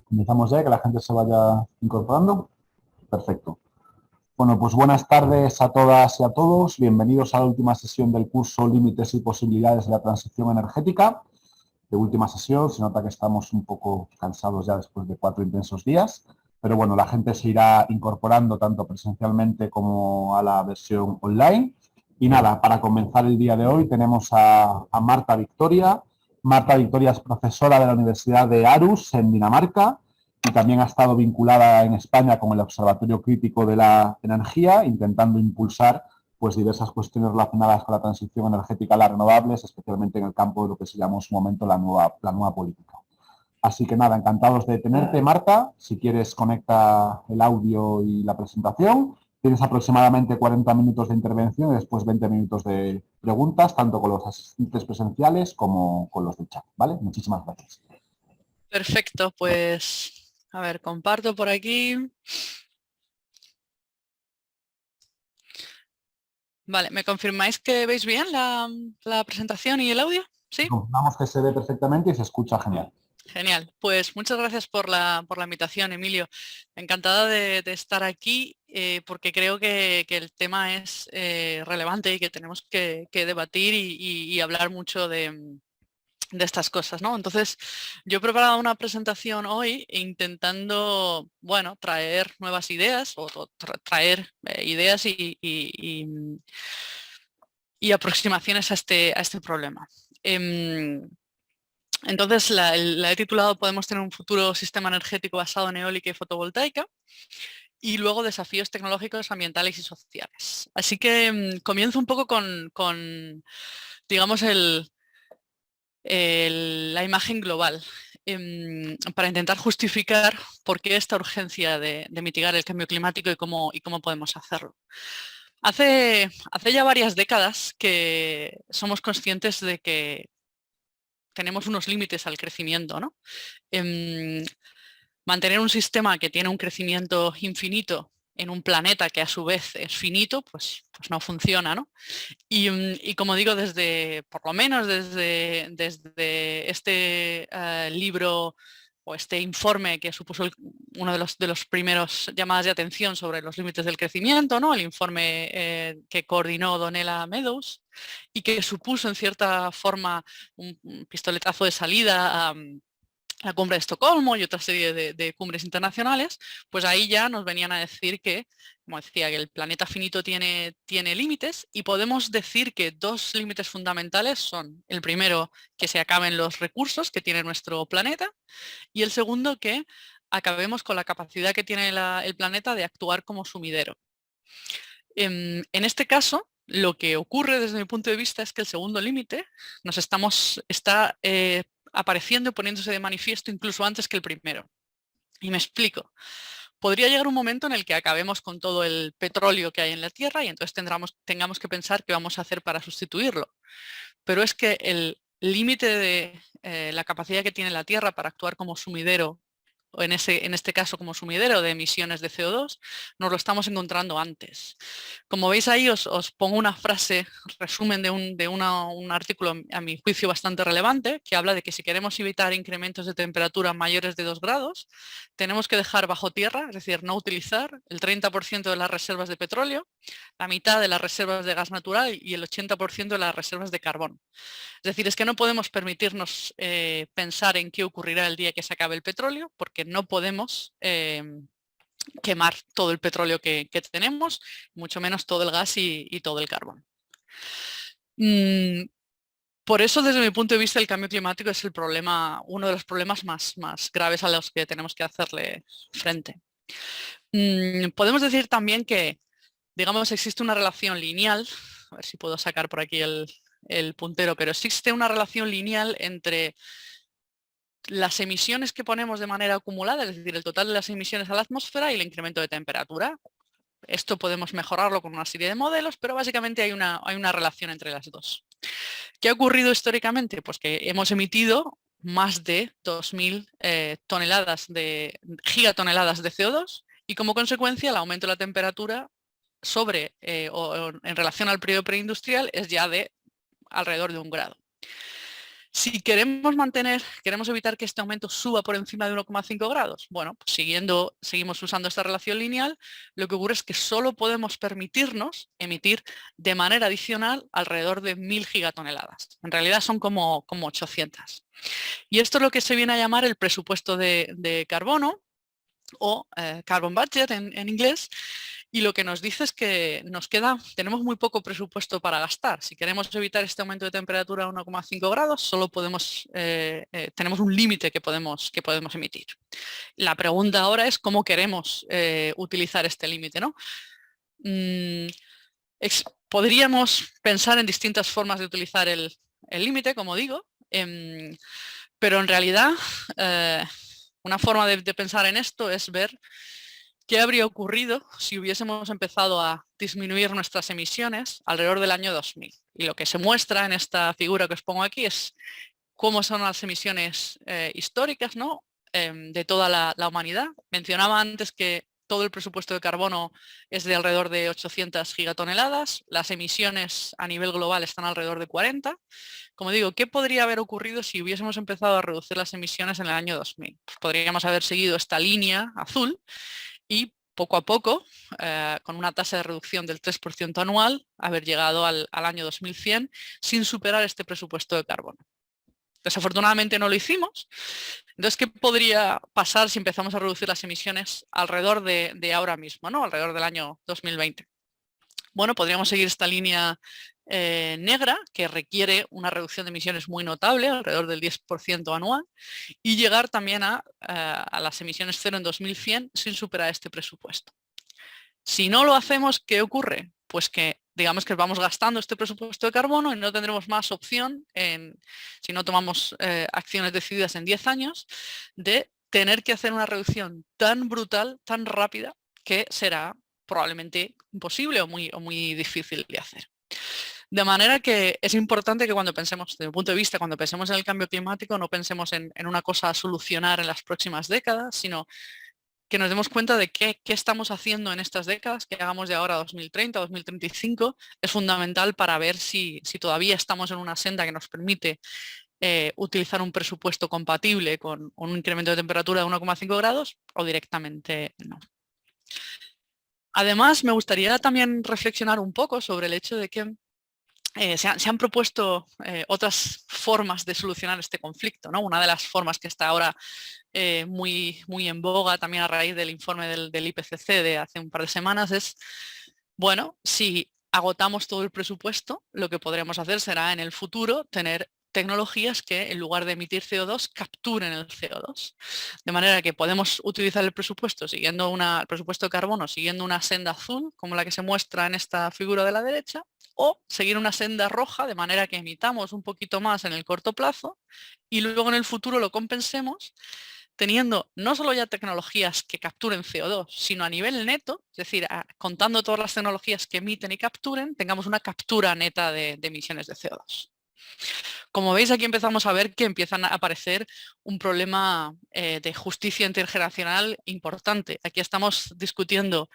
Comenzamos ya, que la gente se vaya incorporando. Perfecto. Bueno, pues buenas tardes a todas y a todos. Bienvenidos a la última sesión del curso Límites y Posibilidades de la Transición Energética. De última sesión, se nota que estamos un poco cansados ya después de 4 intensos días, pero bueno, la gente se irá incorporando tanto presencialmente como a la versión online. Y nada, para comenzar el día de hoy tenemos a Marta Victoria. Marta Victoria es profesora de la Universidad de Aarhus en Dinamarca y también ha estado vinculada en España con el Observatorio Crítico de la Energía, intentando impulsar pues diversas cuestiones relacionadas con la transición energética a las renovables, especialmente en el campo de lo que se llamó en su momento la nueva política. Así que nada, encantados de tenerte, Marta. Si quieres, conecta el audio y la presentación. Tienes aproximadamente 40 minutos de intervención y después 20 minutos de preguntas, tanto con los asistentes presenciales como con los del chat, ¿vale? Muchísimas gracias. Perfecto, pues a ver, comparto por aquí. Vale, ¿me confirmáis que veis bien la presentación y el audio? ¿Sí? Confirmamos que se ve perfectamente y se escucha genial. Genial, pues muchas gracias por la invitación, Emilio. Encantada de estar aquí porque creo que el tema es relevante y que tenemos que debatir y hablar mucho de estas cosas, ¿no? Entonces, yo he preparado una presentación hoy intentando, bueno, traer nuevas ideas o traer ideas y aproximaciones a este problema. Entonces, la he titulado Podemos tener un futuro sistema energético basado en eólica y fotovoltaica y luego desafíos tecnológicos, ambientales y sociales. Así que comienzo un poco con digamos, la imagen global para intentar justificar por qué esta urgencia de mitigar el cambio climático y cómo podemos hacerlo. Hace ya varias décadas que somos conscientes de que tenemos unos límites al crecimiento, ¿no? Mantener un sistema que tiene un crecimiento infinito en un planeta que a su vez es finito, pues no funciona, ¿no? Y como digo, por lo menos desde este libro o este informe que supuso uno de los primeros llamadas de atención sobre los límites del crecimiento, ¿no? El informe que coordinó Donella Meadows y que supuso en cierta forma un pistoletazo de salida a la cumbre de Estocolmo y otra serie de cumbres internacionales, pues ahí ya nos venían a decir que, como decía, que el planeta finito tiene límites y podemos decir que dos límites fundamentales son el primero, que se acaben los recursos que tiene nuestro planeta y el segundo, que acabemos con la capacidad que tiene el planeta de actuar como sumidero. En este caso, lo que ocurre desde mi punto de vista es que el segundo límite está apareciendo y poniéndose de manifiesto incluso antes que el primero. Y me explico. Podría llegar un momento en el que acabemos con todo el petróleo que hay en la Tierra y entonces tengamos que pensar qué vamos a hacer para sustituirlo. Pero es que el límite de la capacidad que tiene la Tierra para actuar como sumidero, o en este caso como sumidero de emisiones de CO2, nos lo estamos encontrando antes. Como veis ahí os pongo una frase, resumen de un artículo a mi juicio bastante relevante, que habla de que si queremos evitar incrementos de temperatura mayores de 2 grados, tenemos que dejar bajo tierra, es decir, no utilizar el 30% de las reservas de petróleo, la mitad de las reservas de gas natural y el 80% de las reservas de carbón. Es decir, es que no podemos permitirnos pensar en qué ocurrirá el día que se acabe el petróleo, porque no podemos quemar todo el petróleo que tenemos, mucho menos todo el gas y todo el carbón. Por eso, desde mi punto de vista, el cambio climático es uno de los problemas más graves a los que tenemos que hacerle frente. Podemos decir también que, digamos, existe una relación lineal, a ver si puedo sacar por aquí el puntero, pero existe una relación lineal entre las emisiones que ponemos de manera acumulada, es decir, el total de las emisiones a la atmósfera y el incremento de temperatura. Esto podemos mejorarlo con una serie de modelos, pero básicamente hay una relación entre las dos. ¿Qué ha ocurrido históricamente? Pues que hemos emitido más de 2.000 gigatoneladas de CO2 y como consecuencia el aumento de la temperatura en relación al periodo preindustrial es ya de alrededor de 1 grado. Si queremos evitar que este aumento suba por encima de 1,5 grados, bueno, pues seguimos usando esta relación lineal, lo que ocurre es que solo podemos permitirnos emitir de manera adicional alrededor de 1000 gigatoneladas. En realidad son como 800. Y esto es lo que se viene a llamar el presupuesto de carbono, o carbon budget en inglés, y lo que nos dice es que tenemos muy poco presupuesto para gastar. Si queremos evitar este aumento de temperatura a 1,5 grados, solo tenemos un límite que podemos emitir. La pregunta ahora es cómo queremos utilizar este límite, ¿no? Podríamos pensar en distintas formas de utilizar el límite, como digo, pero en realidad una forma de pensar en esto es ver qué habría ocurrido si hubiésemos empezado a disminuir nuestras emisiones alrededor del año 2000. Y lo que se muestra en esta figura que os pongo aquí es cómo son las emisiones históricas, ¿no? De toda la humanidad. Mencionaba antes que todo el presupuesto de carbono es de alrededor de 800 gigatoneladas, las emisiones a nivel global están alrededor de 40. Como digo, ¿qué podría haber ocurrido si hubiésemos empezado a reducir las emisiones en el año 2000? Pues podríamos haber seguido esta línea azul y poco a poco, con una tasa de reducción del 3% anual, haber llegado al año 2100 sin superar este presupuesto de carbono. Desafortunadamente no lo hicimos. Entonces, ¿qué podría pasar si empezamos a reducir las emisiones alrededor de ahora mismo, ¿no? Alrededor del año 2020? Bueno, podríamos seguir esta línea negra, que requiere una reducción de emisiones muy notable, alrededor del 10% anual, y llegar también a las emisiones cero en 2100 sin superar este presupuesto. Si no lo hacemos, ¿qué ocurre? Pues que digamos que vamos gastando este presupuesto de carbono y no tendremos más opción, si no tomamos acciones decididas en 10 años, de tener que hacer una reducción tan brutal, tan rápida, que será probablemente imposible o muy difícil de hacer. De manera que es importante que cuando pensemos, desde mi punto de vista, cuando pensemos en el cambio climático, no pensemos en una cosa a solucionar en las próximas décadas, sino que nos demos cuenta de qué estamos haciendo en estas décadas, que hagamos de ahora a 2030, 2035, es fundamental para ver si todavía estamos en una senda que nos permite utilizar un presupuesto compatible con un incremento de temperatura de 1,5 grados o directamente no. Además, me gustaría también reflexionar un poco sobre el hecho de que se han propuesto otras formas de solucionar este conflicto, ¿no? Una de las formas que está ahora muy en boga también a raíz del informe del IPCC de hace un par de semanas es, bueno, si agotamos todo el presupuesto, lo que podríamos hacer será en el futuro tener tecnologías que en lugar de emitir CO2 capturen el CO2. De manera que podemos utilizar el presupuesto el presupuesto de carbono siguiendo una senda azul, como la que se muestra en esta figura de la derecha, o seguir una senda roja de manera que emitamos un poquito más en el corto plazo y luego en el futuro lo compensemos teniendo no solo ya tecnologías que capturen CO2, sino a nivel neto, es decir, contando todas las tecnologías que emiten y capturen, tengamos una captura neta de emisiones de CO2. Como veis, aquí empezamos a ver que empiezan a aparecer un problema de justicia intergeneracional importante. Aquí estamos discutiendo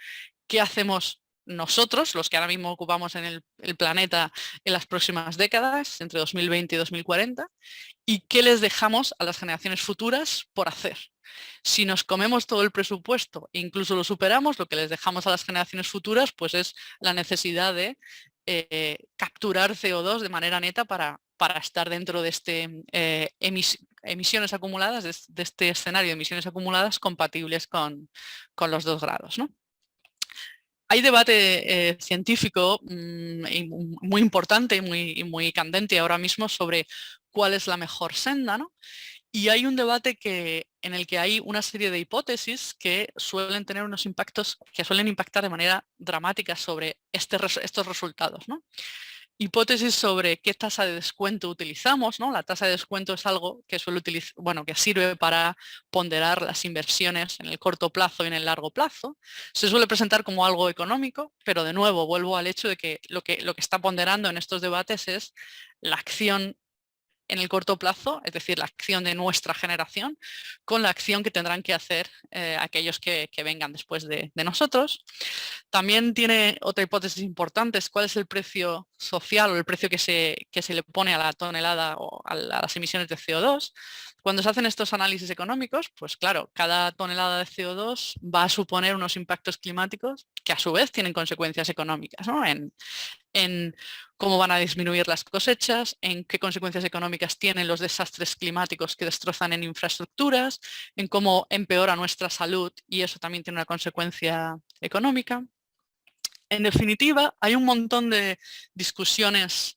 qué hacemos nosotros, los que ahora mismo ocupamos en el planeta en las próximas décadas, entre 2020 y 2040, y qué les dejamos a las generaciones futuras por hacer. Si nos comemos todo el presupuesto e incluso lo superamos, lo que les dejamos a las generaciones futuras pues es la necesidad de capturar CO2 de manera neta para estar dentro de emisiones acumuladas, de este escenario de emisiones acumuladas compatibles con los 2 grados, ¿no? Hay debate científico muy importante y muy candente ahora mismo sobre cuál es la mejor senda, ¿no? Y hay un debate en el que hay una serie de hipótesis que suelen tener unos impactos, que suelen impactar de manera dramática sobre estos resultados, ¿no? Hipótesis sobre qué tasa de descuento utilizamos, ¿no? La tasa de descuento es algo que que sirve para ponderar las inversiones en el corto plazo y en el largo plazo. Se suele presentar como algo económico, pero de nuevo vuelvo al hecho de que lo que está ponderando en estos debates es la acción en el corto plazo, es decir, la acción de nuestra generación, con la acción que tendrán que hacer aquellos que vengan después de nosotros. También tiene otra hipótesis importante, es cuál es el precio social o el precio que se le pone a la tonelada o a las emisiones de CO2. Cuando se hacen estos análisis económicos, pues claro, cada tonelada de CO2 va a suponer unos impactos climáticos que a su vez tienen consecuencias económicas, ¿no? En cómo van a disminuir las cosechas, en qué consecuencias económicas tienen los desastres climáticos que destrozan en infraestructuras, en cómo empeora nuestra salud y eso también tiene una consecuencia económica. En definitiva, hay un montón de discusiones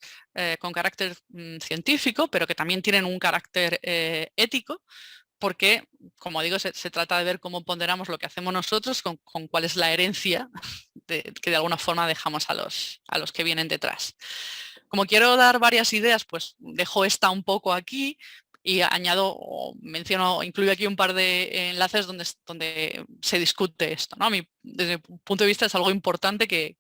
con carácter científico, pero que también tienen un carácter ético, porque, como digo, se trata de ver cómo ponderamos lo que hacemos nosotros con cuál es la herencia que de alguna forma dejamos a los que vienen detrás. Como quiero dar varias ideas, pues dejo esta un poco aquí y añado o menciono, incluyo aquí un par de enlaces donde se discute esto, ¿no? Desde mi punto de vista es algo importante que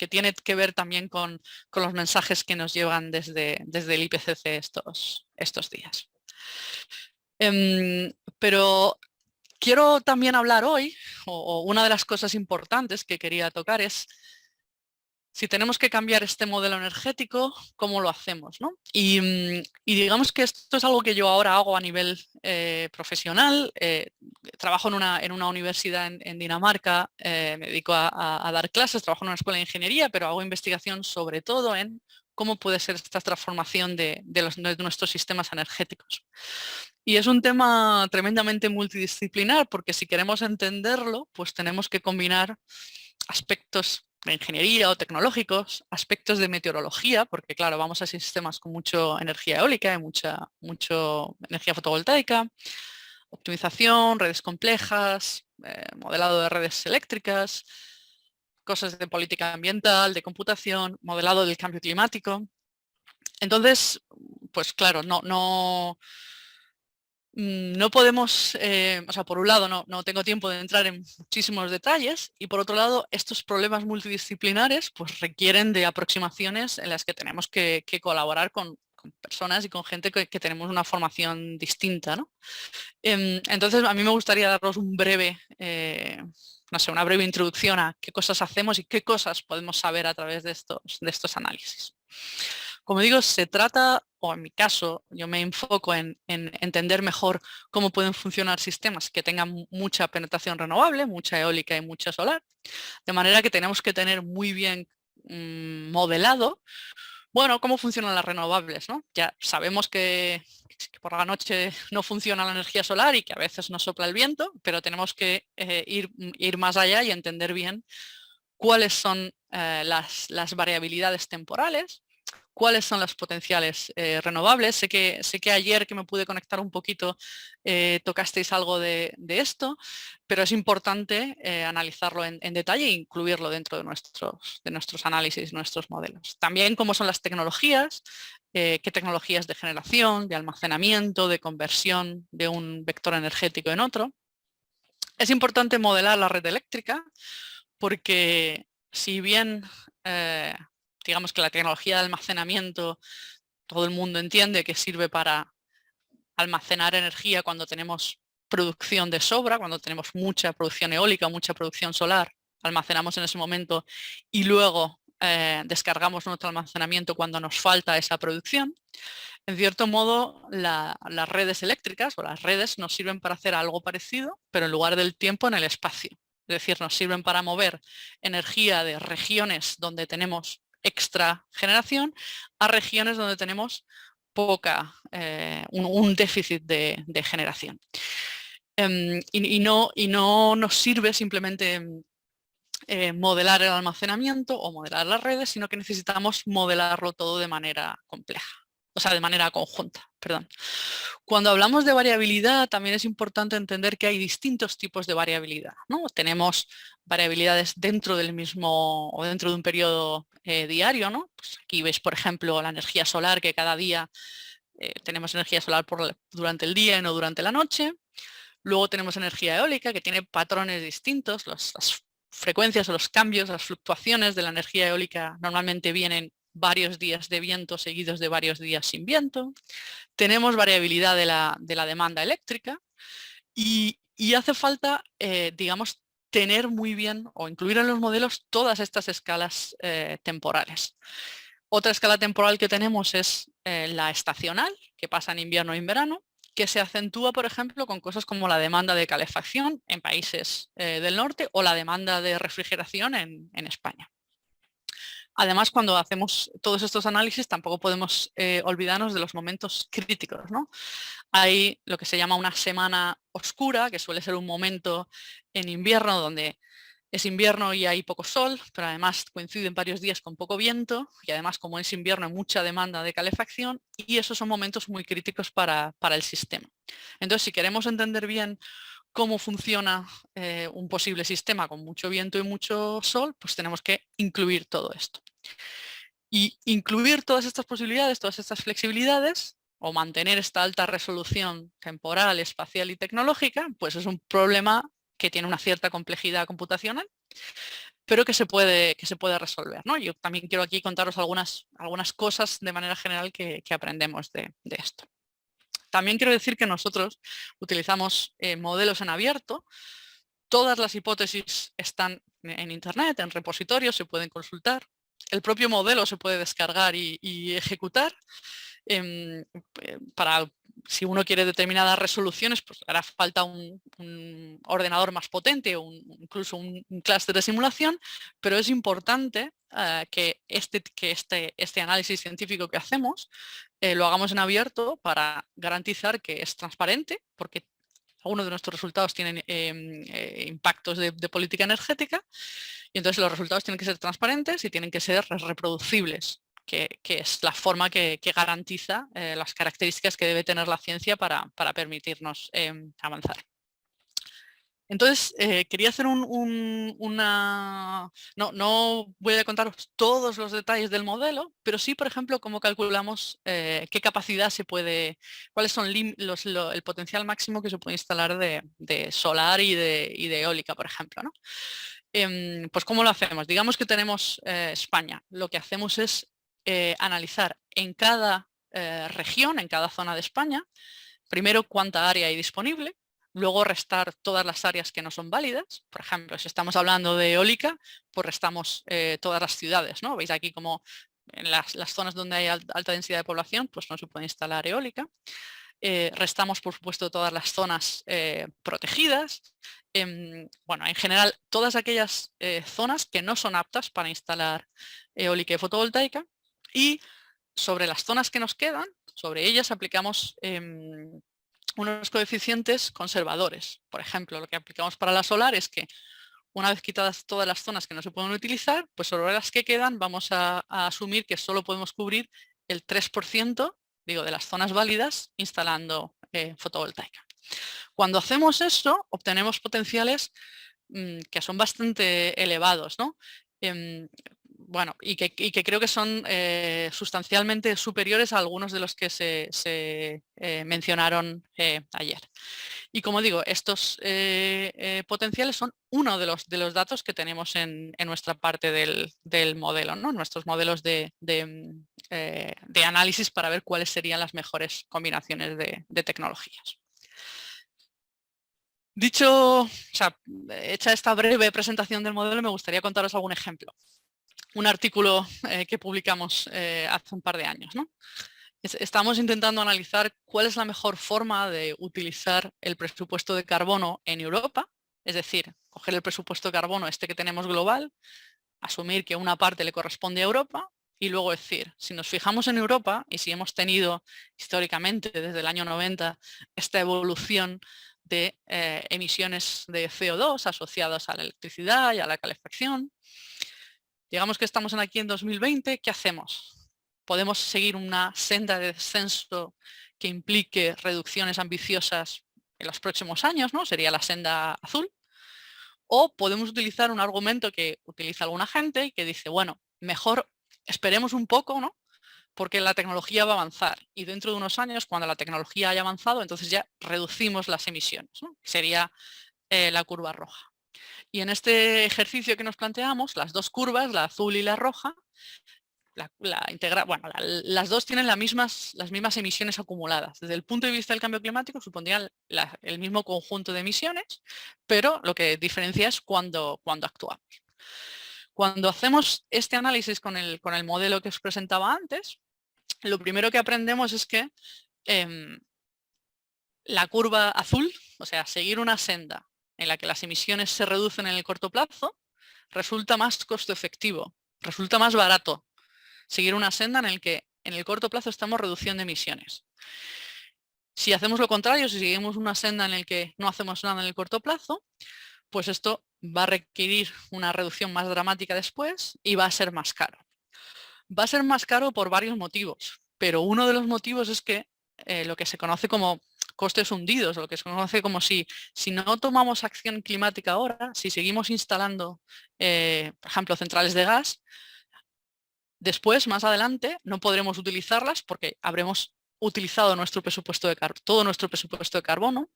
tiene que ver también con los mensajes que nos llevan desde el IPCC estos días. Pero quiero también hablar hoy, o una de las cosas importantes que quería tocar es si tenemos que cambiar este modelo energético, ¿cómo lo hacemos? ¿No? Y digamos que esto es algo que yo ahora hago a nivel profesional. Trabajo en una universidad en Dinamarca, me dedico a dar clases, trabajo en una escuela de ingeniería, pero hago investigación sobre todo en cómo puede ser esta transformación de nuestros sistemas energéticos. Y es un tema tremendamente multidisciplinar porque si queremos entenderlo, pues tenemos que combinar aspectos de ingeniería o tecnológicos, aspectos de meteorología, porque claro, vamos a sistemas con mucha energía eólica y mucha energía fotovoltaica, optimización, redes complejas, modelado de redes eléctricas, cosas de política ambiental, de computación, modelado del cambio climático. Entonces, pues claro, no podemos, o sea, por un lado no tengo tiempo de entrar en muchísimos detalles y por otro lado estos problemas multidisciplinares pues requieren de aproximaciones en las que tenemos que colaborar con personas y con gente que tenemos una formación distinta, ¿no? Entonces a mí me gustaría daros no sé, una breve introducción a qué cosas hacemos y qué cosas podemos saber a través de estos análisis. Como digo, se trata, o en mi caso, yo me enfoco en entender mejor cómo pueden funcionar sistemas que tengan mucha penetración renovable, mucha eólica y mucha solar, de manera que tenemos que tener muy bien modelado, bueno, cómo funcionan las renovables, ¿no? Ya sabemos que por la noche no funciona la energía solar y que a veces no sopla el viento, pero tenemos que ir más allá y entender bien cuáles son las variabilidades temporales, cuáles son las potenciales renovables. Sé que ayer que me pude conectar un poquito tocasteis algo de esto, pero es importante analizarlo en detalle e incluirlo dentro de nuestros análisis, nuestros modelos. También cómo son las tecnologías, qué tecnologías de generación, de almacenamiento, de conversión de un vector energético en otro. Es importante modelar la red eléctrica porque si bien digamos que la tecnología de almacenamiento todo el mundo entiende que sirve para almacenar energía cuando tenemos producción de sobra, cuando tenemos mucha producción eólica, mucha producción solar, almacenamos en ese momento y luego descargamos nuestro almacenamiento cuando nos falta esa producción. En cierto modo, las redes eléctricas o las redes nos sirven para hacer algo parecido, pero en lugar del tiempo en el espacio. Es decir, nos sirven para mover energía de regiones donde tenemos extra generación a regiones donde tenemos un déficit de generación. Y no nos sirve simplemente modelar el almacenamiento o modelar las redes, sino que necesitamos modelarlo todo de manera compleja, o sea, de manera conjunta, perdón. Cuando hablamos de variabilidad, también es importante entender que hay distintos tipos de variabilidad, ¿no? Tenemos variabilidades dentro del mismo o dentro de un periodo diario, ¿no? Pues aquí veis, por ejemplo, la energía solar, que cada día tenemos energía solar durante el día y no durante la noche. Luego tenemos energía eólica, que tiene patrones distintos. Las frecuencias o los cambios, las fluctuaciones de la energía eólica normalmente vienen varios días de viento seguidos de varios días sin viento. Tenemos variabilidad de la demanda eléctrica y hace falta, digamos, tener muy bien o incluir en los modelos todas estas escalas temporales. Otra escala temporal que tenemos es la estacional, que pasa en invierno y en verano, que se acentúa, por ejemplo, con cosas como la demanda de calefacción en países del norte o la demanda de refrigeración en España. Además, cuando hacemos todos estos análisis, tampoco podemos olvidarnos de los momentos críticos, ¿no? Hay lo que se llama una semana oscura, que suele ser un momento en invierno donde es invierno y hay poco sol, pero además coinciden varios días con poco viento y además como es invierno hay mucha demanda de calefacción y esos son momentos muy críticos para el sistema. Entonces, si queremos entender bien cómo funciona un posible sistema con mucho viento y mucho sol, pues tenemos que incluir todo esto. Y incluir todas estas posibilidades, todas estas flexibilidades, o mantener esta alta resolución temporal, espacial y tecnológica, pues es un problema que tiene una cierta complejidad computacional, pero que se puede resolver, ¿no? Yo también quiero aquí contaros algunas cosas de manera general que aprendemos de esto. También quiero decir que nosotros utilizamos modelos en abierto. Todas las hipótesis están en Internet, en repositorios, se pueden consultar. El propio modelo se puede descargar y ejecutar. Para si uno quiere determinadas resoluciones, pues hará falta un ordenador más potente o incluso un clúster de simulación, pero es importante que este análisis científico que hacemos lo hagamos en abierto para garantizar que es transparente, porque algunos de nuestros resultados tienen impactos de política energética y entonces los resultados tienen que ser transparentes y tienen que ser reproducibles, que es la forma que garantiza las características que debe tener la ciencia para permitirnos avanzar. Entonces, quería hacer una... No voy a contaros todos los detalles del modelo, pero sí, por ejemplo, cómo calculamos qué capacidad se puede... cuáles son el potencial máximo que se puede instalar de solar y de eólica, por ejemplo, ¿no? Pues, ¿cómo lo hacemos? Digamos que tenemos España. Lo que hacemos es analizar en cada región, en cada zona de España, primero cuánta área hay disponible, luego restar todas las áreas que no son válidas. Por ejemplo, si estamos hablando de eólica, pues restamos todas las ciudades, ¿no? Veis aquí como en las zonas donde hay alta densidad de población, pues no se puede instalar eólica. Restamos, por supuesto, todas las zonas protegidas. Bueno, en general, todas aquellas zonas que no son aptas para instalar eólica y fotovoltaica. Y sobre las zonas que nos quedan, sobre ellas aplicamos unos coeficientes conservadores. Por ejemplo, lo que aplicamos para la solar es que una vez quitadas todas las zonas que no se pueden utilizar, pues sobre las que quedan vamos a asumir que solo podemos cubrir el 3%, digo, de las zonas válidas instalando fotovoltaica. Cuando hacemos eso, obtenemos potenciales que son bastante elevados, ¿no? Bueno, y que creo que son sustancialmente superiores a algunos de los que se mencionaron ayer. Y como digo, estos potenciales son uno de los datos que tenemos en nuestra parte del modelo, ¿no? Nuestros modelos de análisis para ver cuáles serían las mejores combinaciones de tecnologías. Hecha esta breve presentación del modelo, me gustaría contaros algún ejemplo. Un artículo que publicamos hace un par de años, ¿no? Estamos intentando analizar cuál es la mejor forma de utilizar el presupuesto de carbono en Europa, es decir, coger el presupuesto de carbono que tenemos global, asumir que una parte le corresponde a Europa y luego decir, si nos fijamos en Europa y si hemos tenido históricamente desde el año 90 esta evolución de emisiones de CO2 asociadas a la electricidad y a la calefacción, digamos que estamos aquí en 2020, ¿qué hacemos? Podemos seguir una senda de descenso que implique reducciones ambiciosas en los próximos años, ¿no? Sería la senda azul. O podemos utilizar un argumento que utiliza alguna gente y que dice, bueno, mejor esperemos un poco, ¿no? Porque la tecnología va a avanzar y dentro de unos años, cuando la tecnología haya avanzado, entonces ya reducimos las emisiones, ¿no? Sería la curva roja. Y en este ejercicio que nos planteamos, las dos curvas, la azul y la roja, las dos tienen las mismas emisiones acumuladas. Desde el punto de vista del cambio climático supondrían el mismo conjunto de emisiones, pero lo que diferencia es cuando actuamos. Cuando hacemos este análisis con el modelo que os presentaba antes, lo primero que aprendemos es que la curva azul, o sea, seguir una senda en la que las emisiones se reducen en el corto plazo, resulta más costo efectivo, resulta más barato seguir una senda en el que en el corto plazo estamos reduciendo emisiones. Si hacemos lo contrario, si seguimos una senda en la que no hacemos nada en el corto plazo, pues esto va a requerir una reducción más dramática después y va a ser más caro. Va a ser más caro por varios motivos, pero uno de los motivos es que lo que se conoce como costes hundidos, lo que se conoce como si no tomamos acción climática ahora, si seguimos instalando, por ejemplo, centrales de gas, después, más adelante, no podremos utilizarlas porque habremos utilizado todo nuestro presupuesto de carbono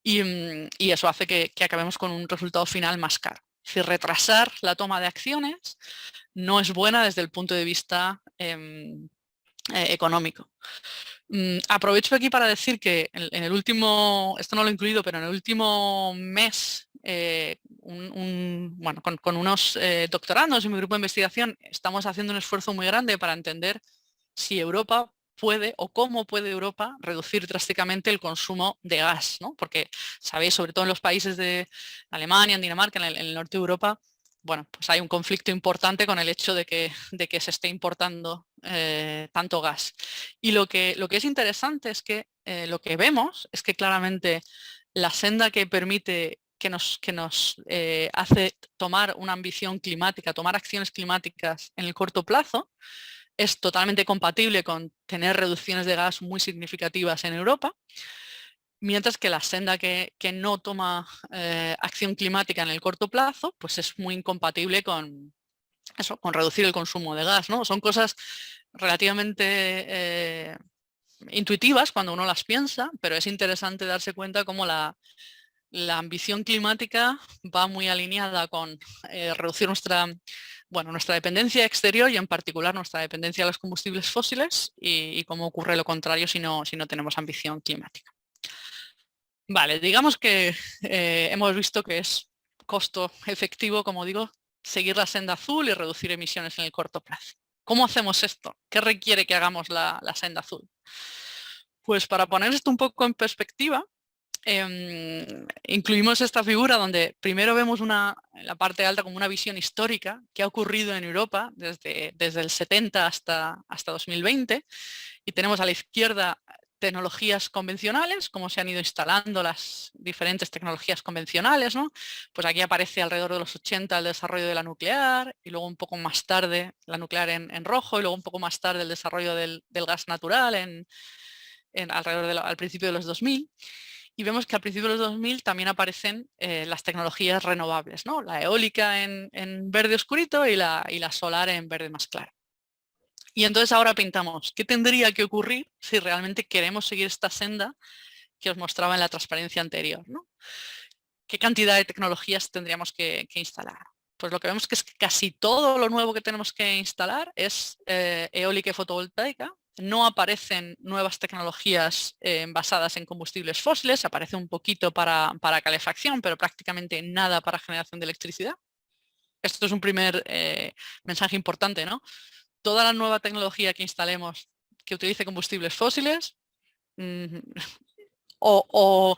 y eso hace que acabemos con un resultado final más caro. Es decir, retrasar la toma de acciones no es buena desde el punto de vista económico. Aprovecho aquí para decir que en el último, esto no lo he incluido, pero en el último mes, con unos doctorandos y mi grupo de investigación estamos haciendo un esfuerzo muy grande para entender si Europa puede o cómo puede Europa reducir drásticamente el consumo de gas, ¿no? Porque sabéis, sobre todo en los países de Alemania, en Dinamarca, en el norte de Europa, bueno, pues hay un conflicto importante con el hecho de que se esté importando tanto gas. Y lo que es interesante es que lo que vemos es que claramente la senda que permite que nos hace tomar una ambición climática, tomar acciones climáticas en el corto plazo, es totalmente compatible con tener reducciones de gas muy significativas en Europa, mientras que la senda que no toma acción climática en el corto plazo, pues es muy incompatible con reducir el consumo de gas, ¿no? Son cosas relativamente intuitivas cuando uno las piensa, pero es interesante darse cuenta cómo la ambición climática va muy alineada con reducir nuestra dependencia exterior y en particular nuestra dependencia de los combustibles fósiles y cómo ocurre lo contrario si no tenemos ambición climática. Vale, digamos que hemos visto que es costo efectivo, como digo, seguir la senda azul y reducir emisiones en el corto plazo. ¿Cómo hacemos esto? ¿Qué requiere que hagamos la senda azul? Pues para poner esto un poco en perspectiva, incluimos esta figura donde primero vemos en la parte alta como una visión histórica que ha ocurrido en Europa desde el 70 hasta 2020 y tenemos a la izquierda tecnologías convencionales, cómo se han ido instalando las diferentes tecnologías convencionales, ¿no? Pues aquí aparece alrededor de los 80 el desarrollo de la nuclear y luego un poco más tarde la nuclear en rojo y luego un poco más tarde el desarrollo del gas natural al principio de los 2000. Y vemos que al principio de los 2000 también aparecen las tecnologías renovables, ¿no? La eólica en verde oscurito y la solar en verde más claro. Y entonces ahora pintamos, ¿qué tendría que ocurrir si realmente queremos seguir esta senda que os mostraba en la transparencia anterior, ¿no? ¿Qué cantidad de tecnologías tendríamos que instalar? Pues lo que vemos es que casi todo lo nuevo que tenemos que instalar es eólica y fotovoltaica. No aparecen nuevas tecnologías basadas en combustibles fósiles, aparece un poquito para calefacción, pero prácticamente nada para generación de electricidad. Esto es un primer mensaje importante, ¿no? Toda la nueva tecnología que instalemos que utilice combustibles fósiles o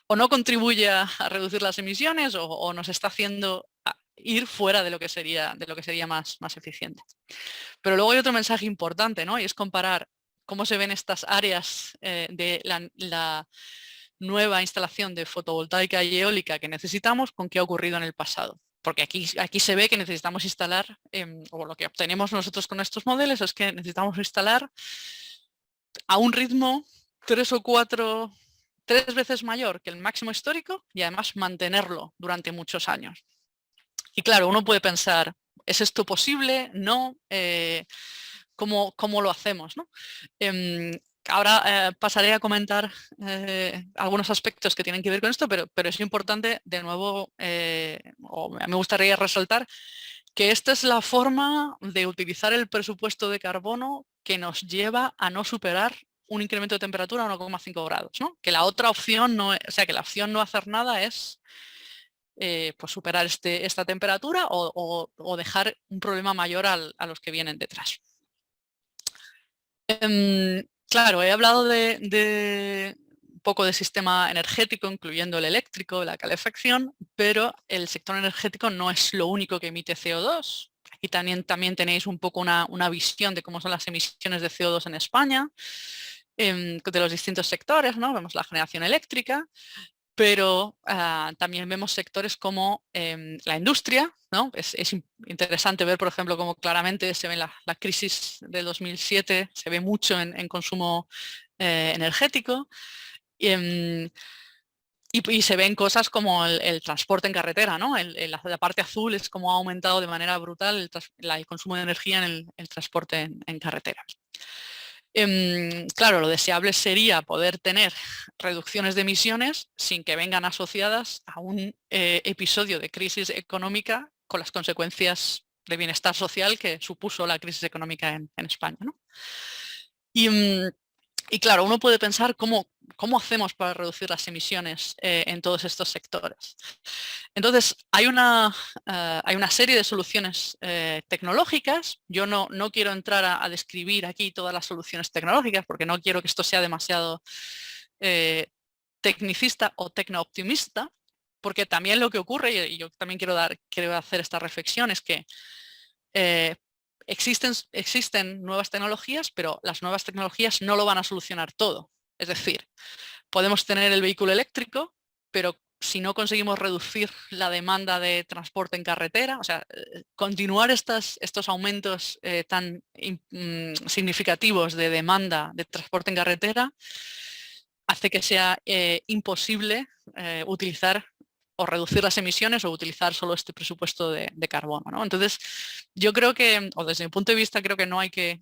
no contribuye a reducir las emisiones o nos está haciendo ir fuera de lo que sería más eficiente. Pero luego hay otro mensaje importante, ¿no? Y es comparar cómo se ven estas áreas de la nueva instalación de fotovoltaica y eólica que necesitamos con qué ha ocurrido en el pasado. Porque aquí se ve que necesitamos instalar, o lo que obtenemos nosotros con estos modelos es que necesitamos instalar a un ritmo 3 veces mayor que el máximo histórico y además mantenerlo durante muchos años. Y claro, uno puede pensar, ¿es esto posible? ¿No? ¿Cómo lo hacemos? ¿No? Ahora pasaré a comentar algunos aspectos que tienen que ver con esto, pero es importante, de nuevo, me gustaría resaltar que esta es la forma de utilizar el presupuesto de carbono que nos lleva a no superar un incremento de temperatura a 1,5 grados, ¿no? Que la otra opción no es, o sea, que la opción no hacer nada es pues superar esta temperatura o dejar un problema mayor a los que vienen detrás. Claro, he hablado de un poco de sistema energético, incluyendo el eléctrico, la calefacción, pero el sector energético no es lo único que emite CO2. Aquí también tenéis un poco una visión de cómo son las emisiones de CO2 en España, de los distintos sectores, ¿no? Vemos la generación eléctrica, pero también vemos sectores como la industria, ¿no? Es interesante ver, por ejemplo, cómo claramente se ve la crisis del 2007, se ve mucho en consumo energético. Y se ven cosas como el transporte en carretera, ¿no? La parte azul es como ha aumentado de manera brutal el consumo de energía en el transporte en carretera. Claro, lo deseable sería poder tener reducciones de emisiones sin que vengan asociadas a un episodio de crisis económica con las consecuencias de bienestar social que supuso la crisis económica en España, ¿no? Y claro, uno puede pensar cómo hacemos para reducir las emisiones en todos estos sectores. Entonces, hay una serie de soluciones tecnológicas. Yo no quiero entrar a describir aquí todas las soluciones tecnológicas porque no quiero que esto sea demasiado tecnicista o tecno-optimista, porque también lo que ocurre, y yo también quiero hacer esta reflexión, es que existen nuevas tecnologías, pero las nuevas tecnologías no lo van a solucionar todo. Es decir, podemos tener el vehículo eléctrico, pero si no conseguimos reducir la demanda de transporte en carretera, o sea, continuar estos aumentos tan significativos de demanda de transporte en carretera, hace que sea imposible utilizar o reducir las emisiones o utilizar solo este presupuesto de carbono, ¿no? Entonces, yo creo que, o desde mi punto de vista, creo que no hay que,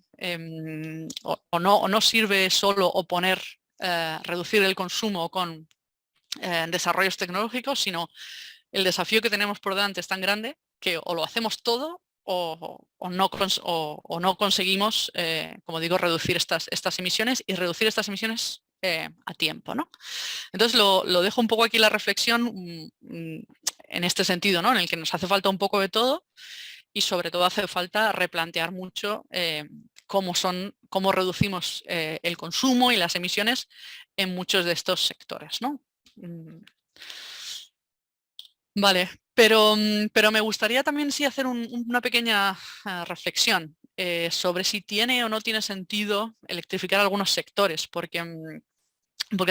o no sirve solo oponer reducir el consumo con desarrollos tecnológicos, sino el desafío que tenemos por delante es tan grande que o lo hacemos todo o no conseguimos, como digo, reducir estas emisiones y reducir estas emisiones a tiempo, ¿no? Entonces lo dejo un poco aquí la reflexión en este sentido, ¿no? En el que nos hace falta un poco de todo y sobre todo hace falta replantear mucho cómo reducimos el consumo y las emisiones en muchos de estos sectores, ¿no? Vale, pero me gustaría también sí hacer una pequeña reflexión sobre si tiene o no tiene sentido electrificar algunos sectores, porque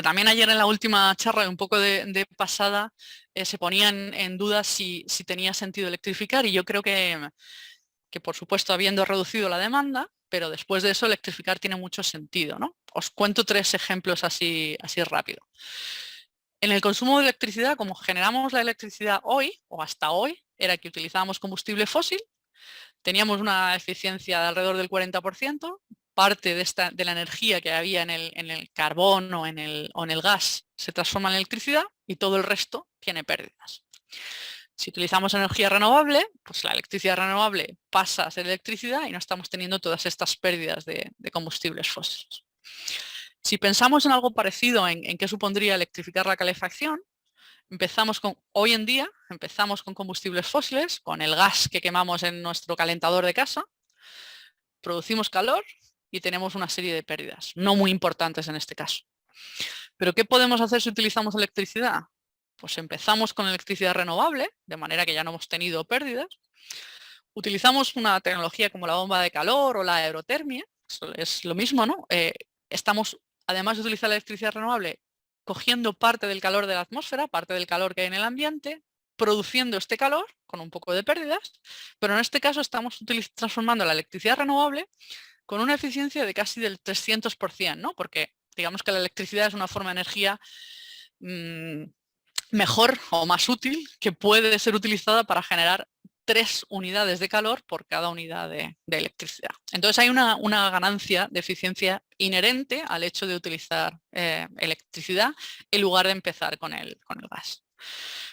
también ayer en la última charla, un poco de pasada, se ponían en duda si tenía sentido electrificar y yo creo que por supuesto habiendo reducido la demanda, pero después de eso electrificar tiene mucho sentido, ¿no? Os cuento 3 ejemplos así rápido. En el consumo de electricidad, como generamos la electricidad hoy o hasta hoy, era que utilizábamos combustible fósil, teníamos una eficiencia de alrededor del 40%, parte de la energía que había en el carbón o en el gas se transforma en electricidad y todo el resto tiene pérdidas. Si utilizamos energía renovable, pues la electricidad renovable pasa a ser electricidad y no estamos teniendo todas estas pérdidas de combustibles fósiles. Si pensamos en algo parecido en qué supondría electrificar la calefacción, hoy en día empezamos con combustibles fósiles, con el gas que quemamos en nuestro calentador de casa, producimos calor y tenemos una serie de pérdidas, no muy importantes en este caso. ¿Pero qué podemos hacer si utilizamos electricidad? Pues empezamos con electricidad renovable, de manera que ya no hemos tenido pérdidas. Utilizamos una tecnología como la bomba de calor o la aerotermia, eso es lo mismo, ¿no? Estamos, además de utilizar la electricidad renovable, cogiendo parte del calor de la atmósfera, parte del calor que hay en el ambiente, produciendo este calor con un poco de pérdidas, pero en este caso estamos transformando la electricidad renovable con una eficiencia de casi del 300%, ¿no? Porque digamos que la electricidad es una forma de energía mejor o más útil que puede ser utilizada para generar 3 unidades de calor por cada unidad de electricidad. Entonces hay una ganancia de eficiencia inherente al hecho de utilizar electricidad en lugar de empezar con el gas.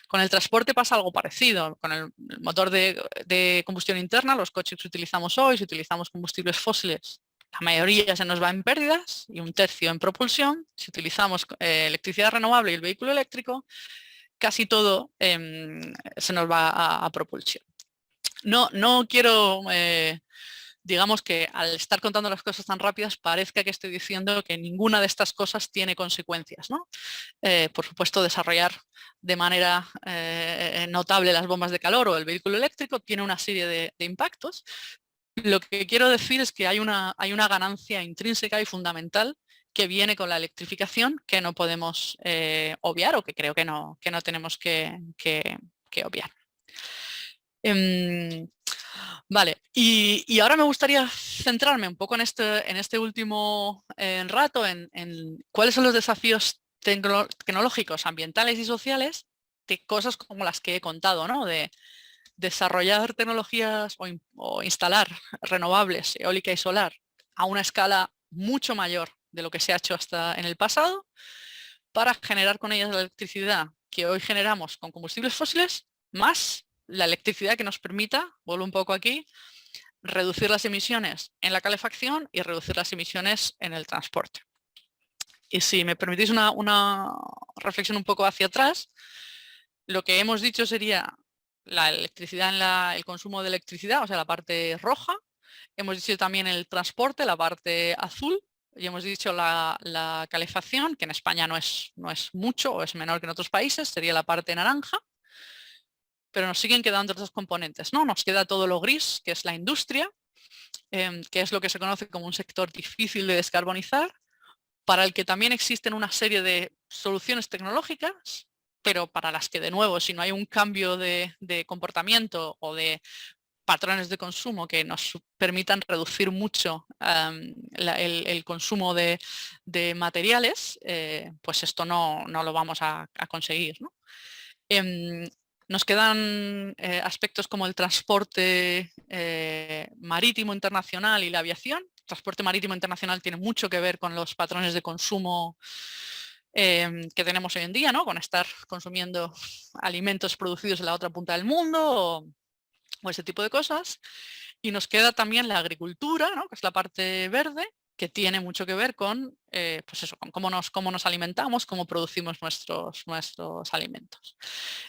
Con el transporte pasa algo parecido. Con el motor de combustión interna, los coches que utilizamos hoy, si utilizamos combustibles fósiles, la mayoría se nos va en pérdidas y un tercio en propulsión. Si utilizamos electricidad renovable y el vehículo eléctrico, casi todo se nos va a propulsión. No quiero, digamos que al estar contando las cosas tan rápidas parezca que estoy diciendo que ninguna de estas cosas tiene consecuencias, ¿no? Por supuesto, desarrollar de manera notable las bombas de calor o el vehículo eléctrico tiene una serie de impactos. Lo que quiero decir es que hay una ganancia intrínseca y fundamental que viene con la electrificación que no podemos obviar o que creo que no tenemos que obviar. Vale, y ahora me gustaría centrarme un poco en este último rato en cuáles son los desafíos tecnológicos, ambientales y sociales de cosas como las que he contado, ¿no? De desarrollar tecnologías o instalar renovables, eólica y solar, a una escala mucho mayor de lo que se ha hecho hasta en el pasado, para generar con ellas la electricidad que hoy generamos con combustibles fósiles, más la electricidad que nos permita, vuelvo un poco aquí, reducir las emisiones en la calefacción y reducir las emisiones en el transporte. Y si me permitís una reflexión un poco hacia atrás, lo que hemos dicho sería la electricidad el consumo de electricidad, o sea, la parte roja. Hemos dicho también el transporte, la parte azul. Y hemos dicho la calefacción, que en España no es mucho o es menor que en otros países, sería la parte naranja. Pero nos siguen quedando otros componentes, ¿no? Nos queda todo lo gris, que es la industria, que es lo que se conoce como un sector difícil de descarbonizar, para el que también existen una serie de soluciones tecnológicas, pero para las que, de nuevo, si no hay un cambio de comportamiento o de patrones de consumo que nos permitan reducir mucho el consumo de materiales, pues esto no lo vamos a conseguir, ¿no? Nos quedan aspectos como el transporte marítimo internacional y la aviación. El transporte marítimo internacional tiene mucho que ver con los patrones de consumo que tenemos hoy en día, ¿no? Con estar consumiendo alimentos producidos en la otra punta del mundo o ese tipo de cosas. Y nos queda también la agricultura, ¿no? Que es la parte verde, que tiene mucho que ver con, pues eso, con cómo nos alimentamos, cómo producimos nuestros alimentos.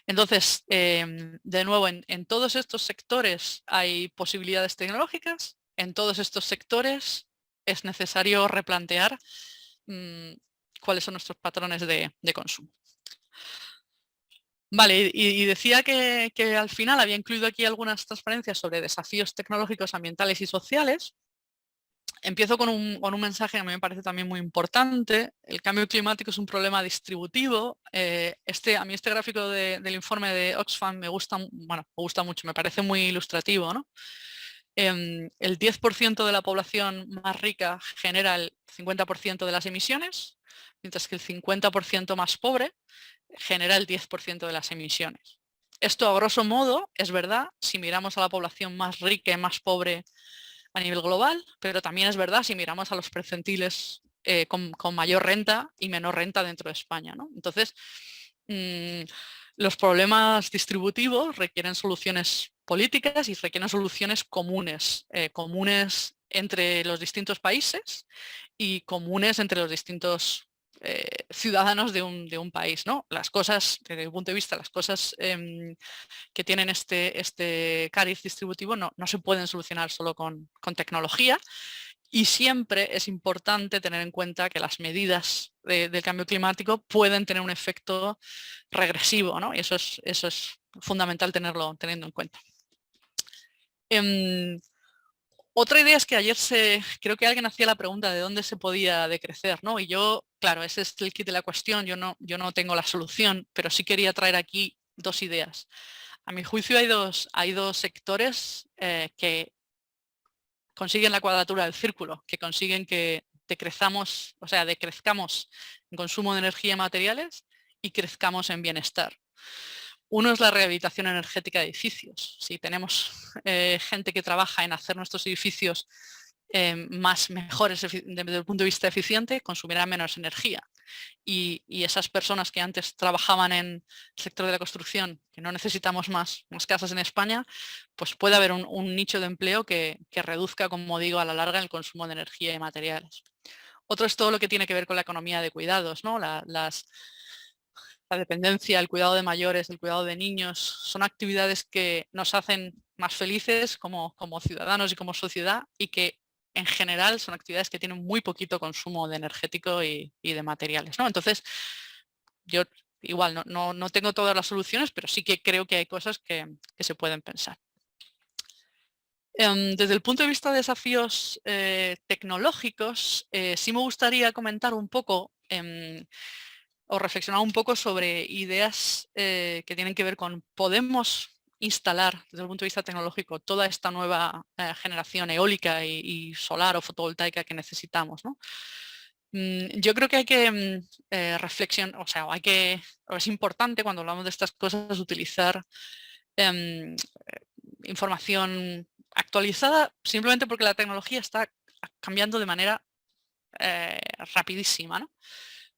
Entonces, de nuevo, en todos estos sectores hay posibilidades tecnológicas, en todos estos sectores es necesario replantear cuáles son nuestros patrones de consumo. Vale, y decía que al final había incluido aquí algunas transparencias sobre desafíos tecnológicos, ambientales y sociales. Empiezo con un mensaje que a mí me parece también muy importante. El cambio climático es un problema distributivo. A mí este gráfico del informe de Oxfam me gusta mucho, me parece muy ilustrativo, ¿no? El 10% de la población más rica genera el 50% de las emisiones, mientras que el 50% más pobre genera el 10% de las emisiones. Esto, a grosso modo, es verdad si miramos a la población más rica y más pobre a nivel global, pero también es verdad si miramos a los percentiles con mayor renta y menor renta dentro de España, ¿no? Entonces, los problemas distributivos requieren soluciones políticas y requieren soluciones comunes, comunes entre los distintos países y comunes entre los distintos ciudadanos de un país, ¿no? Las cosas, desde mi punto de vista, las cosas que tienen este cariz distributivo no se pueden solucionar solo con tecnología, y siempre es importante tener en cuenta que las medidas del cambio climático pueden tener un efecto regresivo, ¿no? Y eso es fundamental teniendo en cuenta. Otra idea es que ayer creo que alguien hacía la pregunta de dónde se podía decrecer, ¿no? Y yo, claro, ese es el kit de la cuestión, yo no tengo la solución, pero sí quería traer aquí dos ideas. A mi juicio hay dos sectores que consiguen la cuadratura del círculo, que consiguen que decrezcamos en consumo de energía y materiales y crezcamos en bienestar. Uno es la rehabilitación energética de edificios. Si tenemos gente que trabaja en hacer nuestros edificios mejores desde el punto de vista eficiente, consumirá menos energía. y esas personas que antes trabajaban en el sector de la construcción, que no necesitamos más casas en España, pues puede haber un nicho de empleo que reduzca, como digo, a la larga el consumo de energía y materiales. Otro es todo lo que tiene que ver con la economía de cuidados, ¿no? La dependencia, el cuidado de mayores, el cuidado de niños, son actividades que nos hacen más felices como ciudadanos y como sociedad, y que en general son actividades que tienen muy poquito consumo de energético y de materiales, ¿no? Entonces, yo igual no tengo todas las soluciones, pero sí que creo que hay cosas que se pueden pensar. Desde el punto de vista de desafíos tecnológicos, sí me gustaría comentar un poco o reflexionar un poco sobre ideas que tienen que ver con ¿podemos instalar desde el punto de vista tecnológico toda esta nueva generación eólica y solar o fotovoltaica que necesitamos, ¿no? Yo creo que hay que reflexionar, o sea, es importante cuando hablamos de estas cosas utilizar información actualizada, simplemente porque la tecnología está cambiando de manera rapidísima, ¿no?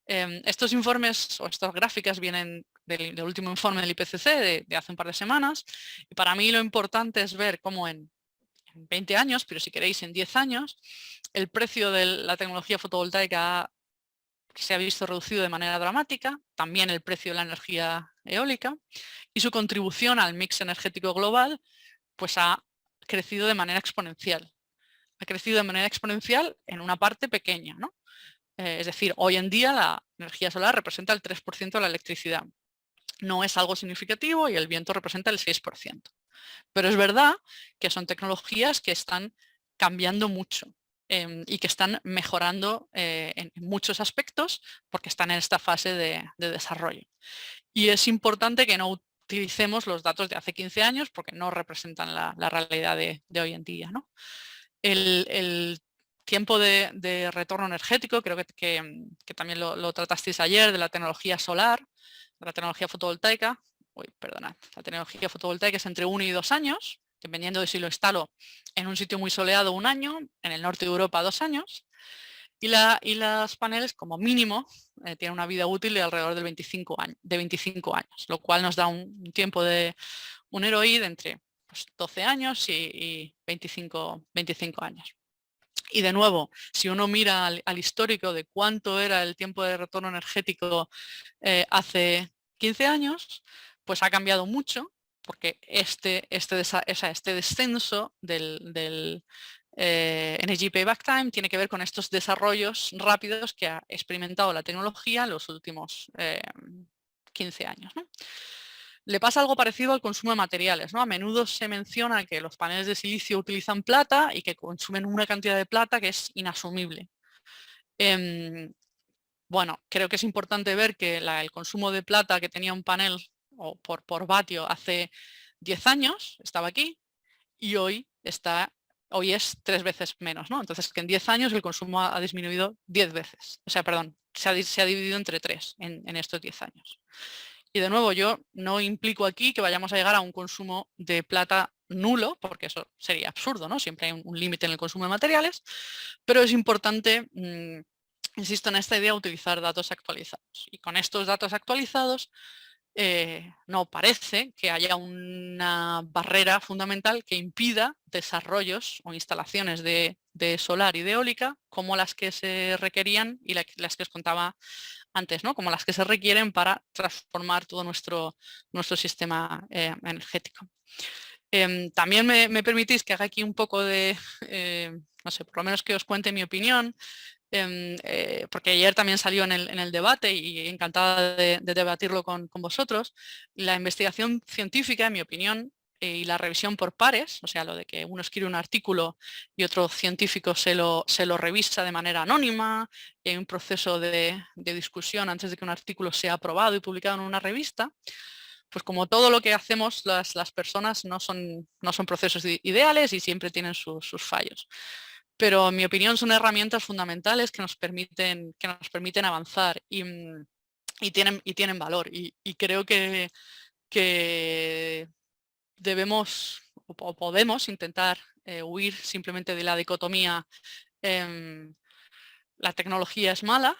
Estos informes o estas gráficas vienen del último informe del IPCC de hace un par de semanas, y para mí lo importante es ver cómo en 20 años, pero si queréis en 10 años, el precio de la tecnología fotovoltaica se ha visto reducido de manera dramática, también el precio de la energía eólica, y su contribución al mix energético global pues ha crecido de manera exponencial. Ha crecido de manera exponencial en una parte pequeña, ¿no? Es decir, hoy en día la energía solar representa el 3% de la electricidad. No es algo significativo y el viento representa el 6%. Pero es verdad que son tecnologías que están cambiando mucho y que están mejorando en muchos aspectos porque están en esta fase de desarrollo. Y es importante que no utilicemos los datos de hace 15 años porque no representan la realidad de hoy en día, ¿no? El tiempo de retorno energético, creo que también lo tratasteis ayer, de la tecnología solar, de la tecnología fotovoltaica. Perdonad, la tecnología fotovoltaica es entre 1 y 2 años, dependiendo de si lo instalo en un sitio muy soleado 1 año, en el norte de Europa 2 años, y los paneles como mínimo tienen una vida útil de alrededor de 25 años, lo cual nos da un tiempo de un ROI de entre 12 años y 25 años. Y de nuevo, si uno mira al histórico de cuánto era el tiempo de retorno energético hace 15 años, pues ha cambiado mucho, porque este descenso del Energy Payback Time tiene que ver con estos desarrollos rápidos que ha experimentado la tecnología en los últimos 15 años, ¿no? Le pasa algo parecido al consumo de materiales, ¿no? A menudo se menciona que los paneles de silicio utilizan plata y que consumen una cantidad de plata que es inasumible. Bueno, creo que es importante ver que el consumo de plata que tenía un panel o por vatio hace 10 años estaba aquí, y hoy es 3 veces menos, ¿no? Entonces, que en 10 años el consumo ha disminuido 10 veces. O sea, perdón, se ha dividido entre 3 en estos 10 años. Y de nuevo, yo no implico aquí que vayamos a llegar a un consumo de plata nulo, porque eso sería absurdo, ¿no? Siempre hay un límite en el consumo de materiales, pero es importante, insisto en esta idea, utilizar datos actualizados. Y con estos datos actualizados, no parece que haya una barrera fundamental que impida desarrollos o instalaciones de solar y de eólica como las que se requerían y las que os contaba antes, ¿no? Como las que se requieren para transformar todo nuestro sistema energético. También me permitís que haga aquí un poco de, no sé, por lo menos que os cuente mi opinión, porque ayer también salió en el debate y encantada de debatirlo con vosotros. La investigación científica, en mi opinión, y la revisión por pares, o sea, lo de que uno escribe un artículo y otro científico se lo revisa de manera anónima, y hay un proceso de discusión antes de que un artículo sea aprobado y publicado en una revista. Pues como todo lo que hacemos las personas no son procesos ideales y siempre tienen sus fallos. Pero en mi opinión son herramientas fundamentales que nos permiten avanzar y tienen valor. Y creo que debemos o podemos intentar huir simplemente de la dicotomía la tecnología es mala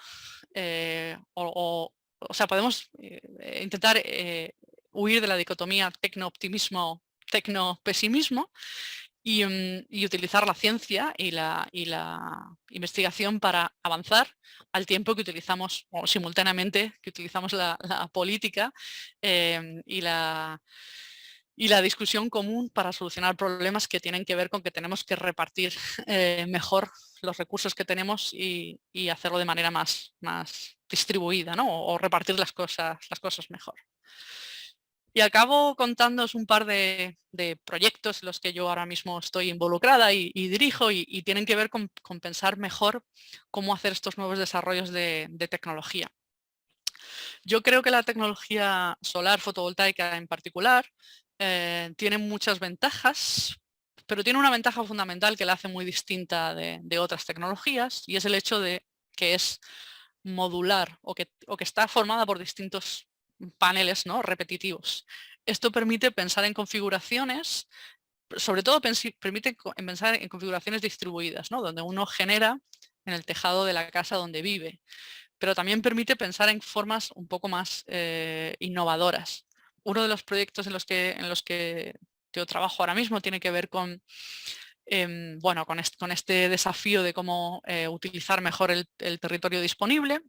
o sea, podemos intentar huir de la dicotomía tecno-optimismo, tecno-pesimismo y utilizar la ciencia y la investigación para avanzar al tiempo que utilizamos, o simultáneamente, que utilizamos la política y la discusión común para solucionar problemas que tienen que ver con que tenemos que repartir mejor los recursos que tenemos y hacerlo de manera más distribuida, ¿no? O repartir las cosas mejor. Y acabo contándoos un par de proyectos en los que yo ahora mismo estoy involucrada y dirijo y tienen que ver con pensar mejor cómo hacer estos nuevos desarrollos de tecnología. Yo creo que la tecnología solar fotovoltaica en particular tiene muchas ventajas, pero tiene una ventaja fundamental que la hace muy distinta de otras tecnologías, y es el hecho de que es modular o que está formada por distintos paneles, ¿no?, repetitivos. Esto permite pensar en configuraciones, sobre todo permite pensar en configuraciones distribuidas, ¿no?, donde uno genera en el tejado de la casa donde vive, pero también permite pensar en formas un poco más innovadoras. Uno de los proyectos en los que yo trabajo ahora mismo tiene que ver con bueno, con este desafío de cómo utilizar mejor el territorio disponible.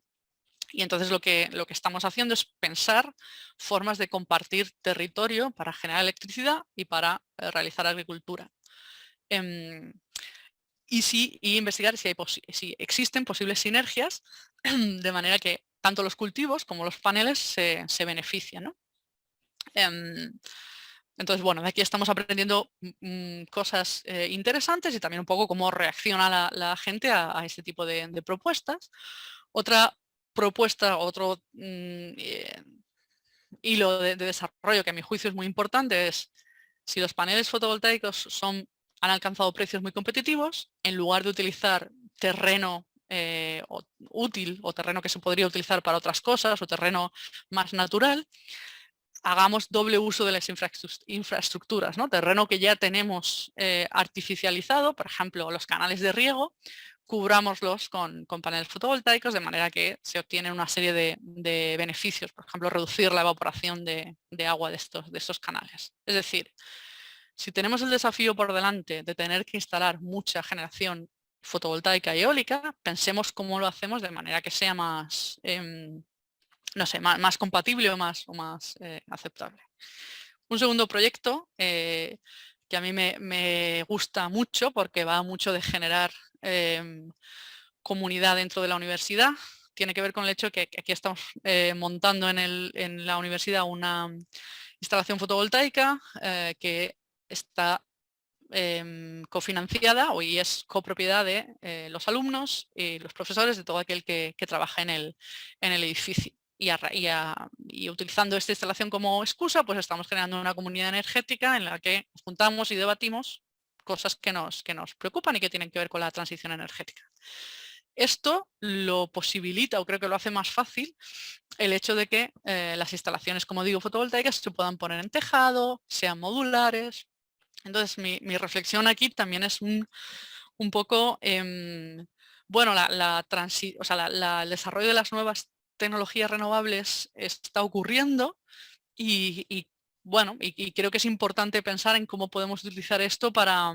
Y entonces lo que estamos haciendo es pensar formas de compartir territorio para generar electricidad y para realizar agricultura. Y investigar si existen posibles sinergias de manera que tanto los cultivos como los paneles se benefician, ¿no? Entonces, bueno, de aquí estamos aprendiendo cosas interesantes y también un poco cómo reacciona la gente a este tipo de propuestas. Otra propuesta, otro hilo de desarrollo que a mi juicio es muy importante es: si los paneles fotovoltaicos han alcanzado precios muy competitivos, en lugar de utilizar terreno útil o terreno que se podría utilizar para otras cosas o terreno más natural, hagamos doble uso de las infraestructuras, ¿no? Terreno que ya tenemos artificializado, por ejemplo, los canales de riego, cubrámoslos con paneles fotovoltaicos, de manera que se obtiene una serie de beneficios, por ejemplo, reducir la evaporación de agua de estos canales. Es decir, si tenemos el desafío por delante de tener que instalar mucha generación fotovoltaica y eólica, pensemos cómo lo hacemos de manera que sea más, no sé, más compatible o más aceptable. Un segundo proyecto que a mí me gusta mucho, porque va mucho de generar comunidad dentro de la universidad, tiene que ver con el hecho que aquí estamos montando en la universidad una instalación fotovoltaica que está cofinanciada y es copropiedad de los alumnos y los profesores, de todo aquel que trabaja en el edificio. Y utilizando esta instalación como excusa, pues estamos generando una comunidad energética en la que nos juntamos y debatimos cosas que nos preocupan y que tienen que ver con la transición energética. Esto lo posibilita, o creo que lo hace más fácil, el hecho de que las instalaciones, como digo, fotovoltaicas se puedan poner en tejado, sean modulares. Entonces mi reflexión aquí también es un poco, bueno, el desarrollo de las nuevas tecnologías renovables está ocurriendo y bueno, y creo que es importante pensar en cómo podemos utilizar esto para,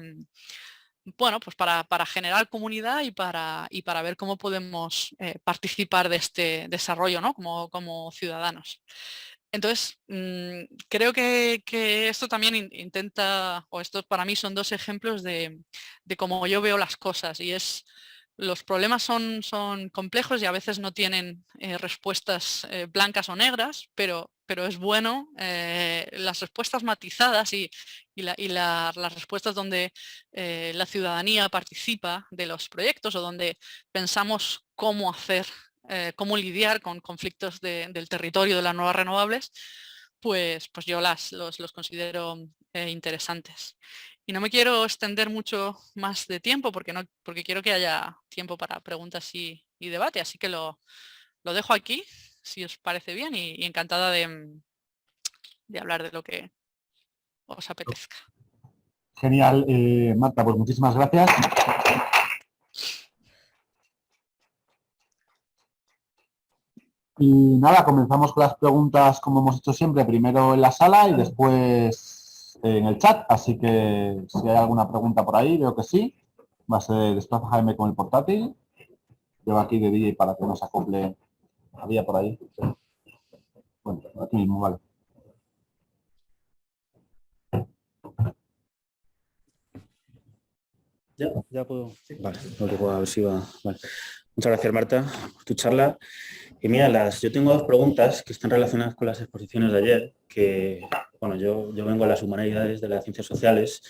bueno, pues para generar comunidad y para ver cómo podemos participar de este desarrollo, ¿no?, como ciudadanos. Entonces, creo que esto también intenta, o estos para mí son dos ejemplos de cómo yo veo las cosas, y es: los problemas son complejos y a veces no tienen respuestas blancas o negras, pero es bueno las respuestas matizadas y las respuestas donde la ciudadanía participa de los proyectos, o donde pensamos cómo hacer, cómo lidiar con conflictos del territorio de las nuevas renovables, pues yo los considero interesantes. Y no me quiero extender mucho más de tiempo porque quiero que haya tiempo para preguntas y debate, así que lo dejo aquí, si os parece bien, y encantada de hablar de lo que os apetezca. Genial, Marta, pues muchísimas gracias. Y nada, comenzamos con las preguntas como hemos hecho siempre, primero en la sala y después en el chat. Así que si hay alguna pregunta por ahí, veo que sí. Va a ser Desplaza Jaime con el portátil. Llevo aquí de DJ para que nos acople. Había por ahí. Bueno, aquí mismo, vale. Ya puedo. Vale, no te puedo, a ver si va. Vale. Muchas gracias, Marta, por tu charla. Y mira, yo tengo dos preguntas que están relacionadas con las exposiciones de ayer, que, bueno, yo vengo a las humanidades de las ciencias sociales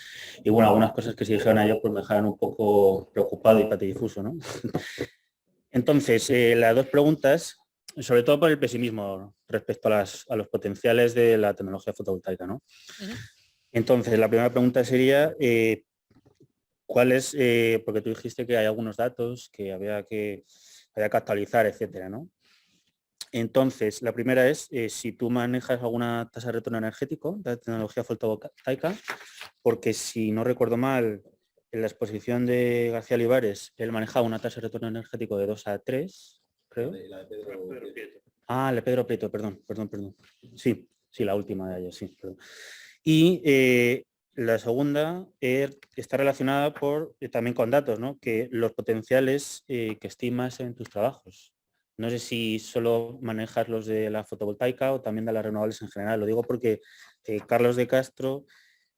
y, bueno, algunas cosas que se dijeron ayer pues me dejaron un poco preocupado y patidifuso, ¿no? Entonces, las dos preguntas, sobre todo por el pesimismo respecto a los potenciales de la tecnología fotovoltaica, ¿no? Entonces, la primera pregunta sería, ¿cuál es, porque tú dijiste que hay algunos datos que había que actualizar, etcétera, ¿no? Entonces, la primera es si tú manejas alguna tasa de retorno energético de tecnología fotovoltaica, porque si no recuerdo mal, en la exposición de García Olivares, él manejaba una tasa de retorno energético de 2 a 3, creo. La de Pedro Prieto. Ah, la de Pedro Prieto, perdón. Sí, la última de ellas, sí, perdón. Y la segunda está relacionada también con datos, ¿no? Que los potenciales que estimas en tus trabajos. No sé si solo manejas los de la fotovoltaica o también de las renovables en general. Lo digo porque Carlos de Castro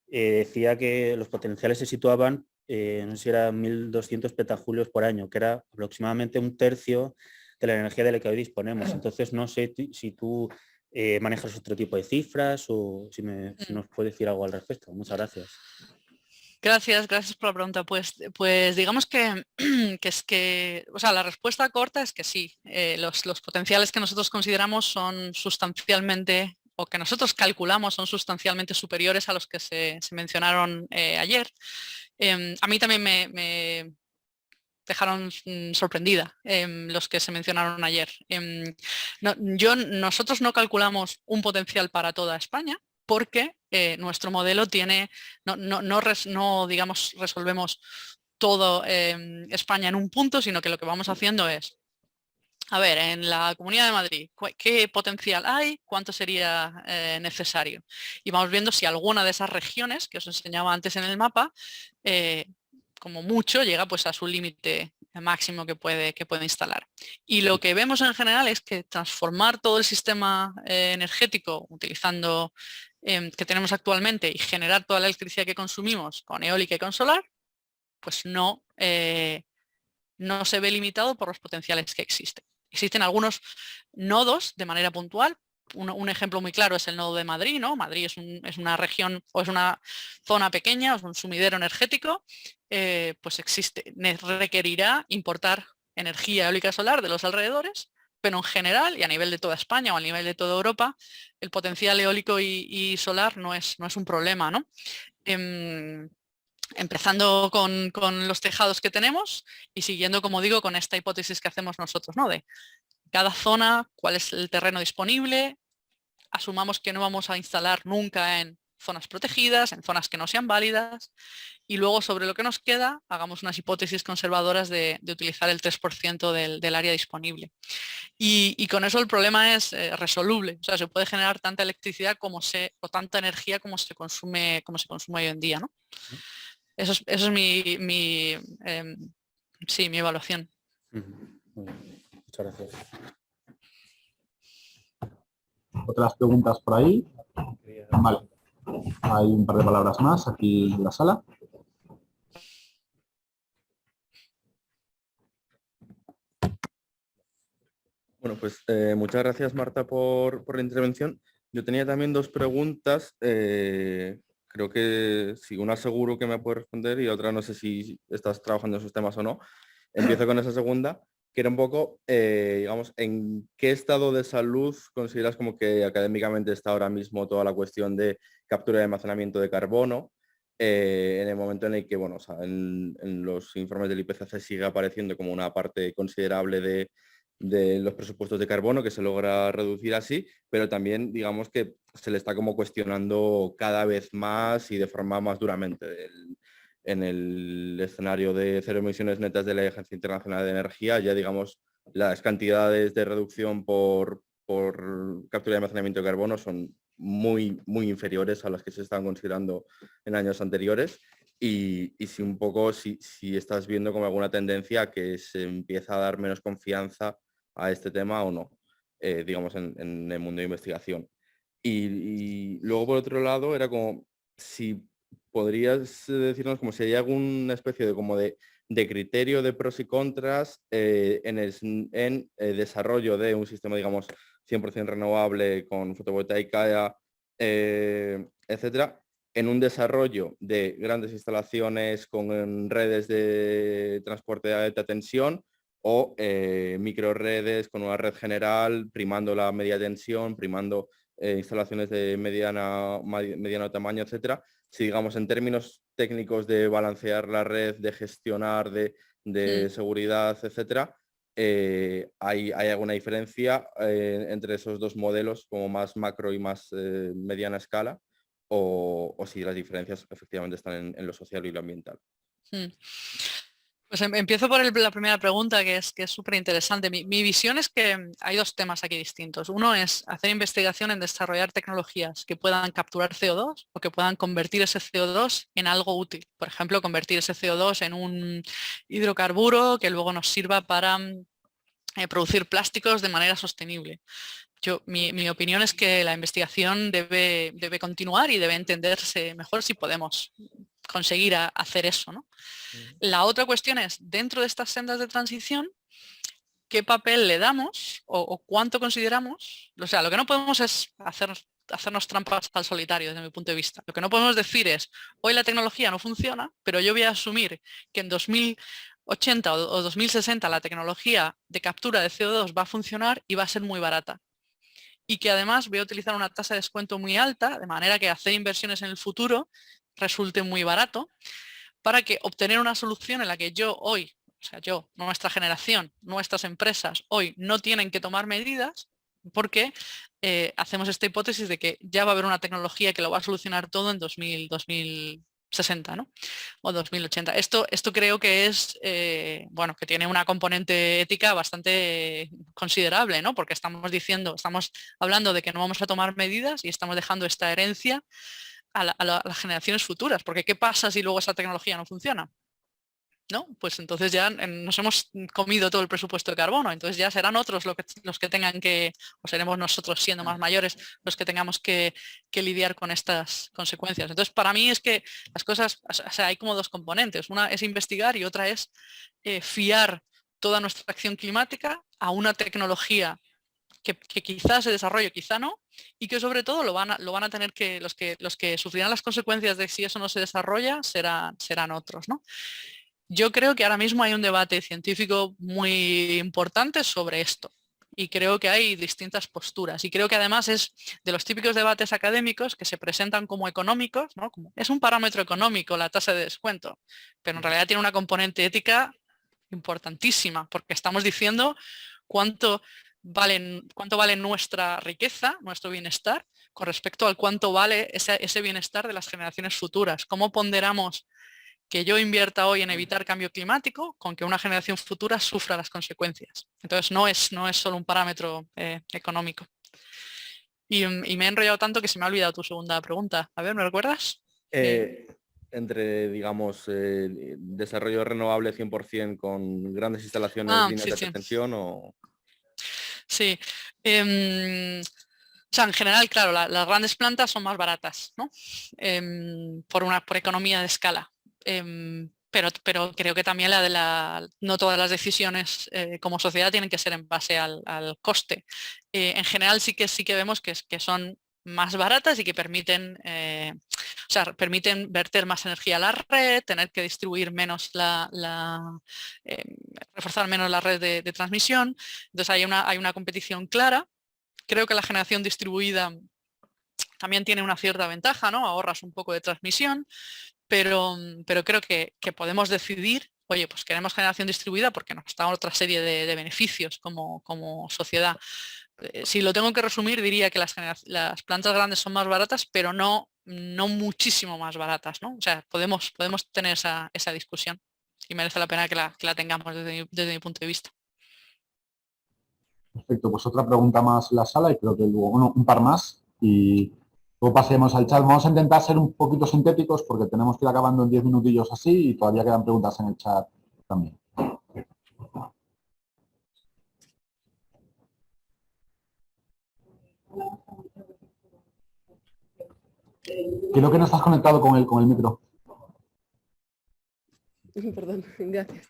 decía que los potenciales se situaban, no sé si era 1.200 petajulios por año, que era aproximadamente un tercio de la energía de la que hoy disponemos. Entonces, no sé si tú manejas otro tipo de cifras o si nos puedes decir algo al respecto. Muchas gracias. Gracias por la pregunta. Pues digamos o sea, la respuesta corta es que sí. Los potenciales que nosotros consideramos son sustancialmente, o que nosotros calculamos son sustancialmente superiores a los que se mencionaron ayer. A mí también me dejaron sorprendida los que se mencionaron ayer. Nosotros no calculamos un potencial para toda España porque nuestro modelo tiene, no digamos, resolvemos todo España en un punto, sino que lo que vamos haciendo es, a ver, en la Comunidad de Madrid, ¿qué potencial hay? ¿Cuánto sería necesario? Y vamos viendo si alguna de esas regiones que os enseñaba antes en el mapa, como mucho, llega pues a su límite máximo que puede instalar. Y lo que vemos en general es que transformar todo el sistema energético utilizando que tenemos actualmente y generar toda la electricidad que consumimos con eólica y con solar, pues no se ve limitado por los potenciales que existen. Existen algunos nodos de manera puntual. Un ejemplo muy claro es el nodo de Madrid, ¿no? Madrid es una región o es una zona pequeña, es un sumidero energético, pues requerirá importar energía eólica solar de los alrededores, pero en general y a nivel de toda España o a nivel de toda Europa, el potencial eólico y solar no es un problema, ¿no? Empezando con los tejados que tenemos y siguiendo, como digo, con esta hipótesis que hacemos nosotros, ¿no? De cada zona, cuál es el terreno disponible, asumamos que no vamos a instalar nunca en zonas protegidas, en zonas que no sean válidas, y luego sobre lo que nos queda, hagamos unas hipótesis conservadoras de utilizar el 3% del área disponible. Y con eso el problema es resoluble, o sea, se puede generar tanta electricidad o tanta energía como se consume hoy en día, ¿no? Eso es mi evaluación. Muchas gracias. ¿Otras preguntas por ahí? Vale. Hay un par de palabras más aquí en la sala. Bueno, pues muchas gracias, Marta, por la intervención. Yo tenía también dos preguntas. Creo que sí, una seguro que me puede responder y otra no sé si estás trabajando en esos temas o no. Empiezo con esa segunda, que era un poco, digamos, ¿en qué estado de salud consideras como que académicamente está ahora mismo toda la cuestión de captura y almacenamiento de carbono? En el momento en el que, bueno, o sea, en los informes del IPCC sigue apareciendo como una parte considerable de los presupuestos de carbono que se logra reducir así, pero también digamos que se le está como cuestionando cada vez más y de forma más duramente. En el escenario de cero emisiones netas de la Agencia Internacional de Energía ya digamos las cantidades de reducción por captura y almacenamiento de carbono son muy inferiores a las que se estaban considerando en años anteriores. Y si un poco, si estás viendo como alguna tendencia a que se empieza a dar menos confianza a este tema o no, digamos, en el mundo de investigación. Y luego, por otro lado, era como si podrías decirnos como si hay alguna especie de criterio de pros y contras en el desarrollo de un sistema, digamos, 100% renovable con fotovoltaica, etcétera, en un desarrollo de grandes instalaciones con redes de transporte de alta tensión o microredes con una red general, primando la media tensión, primando instalaciones de mediano tamaño, etcétera. Si digamos en términos técnicos de balancear la red, de gestionar, de seguridad, etcétera, ¿hay alguna diferencia entre esos dos modelos como más macro y más mediana escala? O si las diferencias efectivamente están en lo social y lo ambiental. Pues empiezo por la primera pregunta, que es súper interesante. Mi visión es que hay dos temas aquí distintos. Uno es hacer investigación en desarrollar tecnologías que puedan capturar CO2 o que puedan convertir ese CO2 en algo útil. Por ejemplo, convertir ese CO2 en un hidrocarburo que luego nos sirva para producir plásticos de manera sostenible. Mi opinión es que la investigación debe continuar y debe entenderse mejor si podemos conseguir hacer eso, ¿no? La otra cuestión es, dentro de estas sendas de transición, ¿qué papel le damos o cuánto consideramos? O sea, lo que no podemos es hacernos trampas al solitario desde mi punto de vista. Lo que no podemos decir es, hoy la tecnología no funciona, pero yo voy a asumir que en 2080 o 2060 la tecnología de captura de CO2 va a funcionar y va a ser muy barata. Y que además voy a utilizar una tasa de descuento muy alta, de manera que hacer inversiones en el futuro resulte muy barato, para que obtener una solución en la que yo hoy, o sea, nuestra generación, nuestras empresas hoy no tienen que tomar medidas porque hacemos esta hipótesis de que ya va a haber una tecnología que lo va a solucionar todo en 2060, ¿no? O 2080. Esto creo que es, bueno, que tiene una componente ética bastante considerable, ¿no? Porque estamos hablando de que no vamos a tomar medidas y estamos dejando esta herencia a las generaciones futuras, porque ¿qué pasa si luego esa tecnología no funciona? ¿No? Pues entonces ya nos hemos comido todo el presupuesto de carbono, entonces ya serán otros los que tengan que, o seremos nosotros siendo más mayores los que tengamos que lidiar con estas consecuencias. Entonces para mí es que las cosas, o sea, hay como dos componentes, una es investigar y otra es fiar toda nuestra acción climática a una tecnología que quizás se desarrolle, quizá no, y que sobre todo lo van a tener que los que sufrirán las consecuencias de si eso no se desarrolla serán otros, ¿no? Yo creo que ahora mismo hay un debate científico muy importante sobre esto y creo que hay distintas posturas y creo que además es de los típicos debates académicos que se presentan como económicos, ¿no? Como, es un parámetro económico la tasa de descuento, pero en realidad tiene una componente ética importantísima porque estamos diciendo cuánto vale nuestra riqueza, nuestro bienestar, con respecto al cuánto vale ese bienestar de las generaciones futuras. ¿Cómo ponderamos que yo invierta hoy en evitar cambio climático con que una generación futura sufra las consecuencias? Entonces no es solo un parámetro económico. Y me he enrollado tanto que se me ha olvidado tu segunda pregunta. A ver, ¿me recuerdas? Entre, digamos, desarrollo renovable 100% con grandes instalaciones, líneas de alta tensión o... Sí. O sea, en general, claro, las grandes plantas son más baratas, ¿no? Por economía de escala. Pero creo que también no todas las decisiones como sociedad tienen que ser en base al coste. En general sí que vemos que son más baratas y que permiten verter más energía a la red, tener que distribuir menos reforzar menos la red de transmisión. Entonces hay una competición clara. Creo que la generación distribuida también tiene una cierta ventaja, ¿no? Ahorras un poco de transmisión, pero creo que podemos decidir, oye, pues queremos generación distribuida porque nos da otra serie de beneficios como sociedad. Si lo tengo que resumir, diría que las plantas grandes son más baratas, pero no muchísimo más baratas, ¿no? O sea, podemos tener esa discusión y merece la pena que la tengamos desde mi punto de vista. Perfecto, pues otra pregunta más en la sala y creo que luego, bueno, un par más y luego pasemos al chat. Vamos a intentar ser un poquito sintéticos porque tenemos que ir acabando en 10 minutillos así y todavía quedan preguntas en el chat también. Creo que no estás conectado con el micro. Perdón, gracias.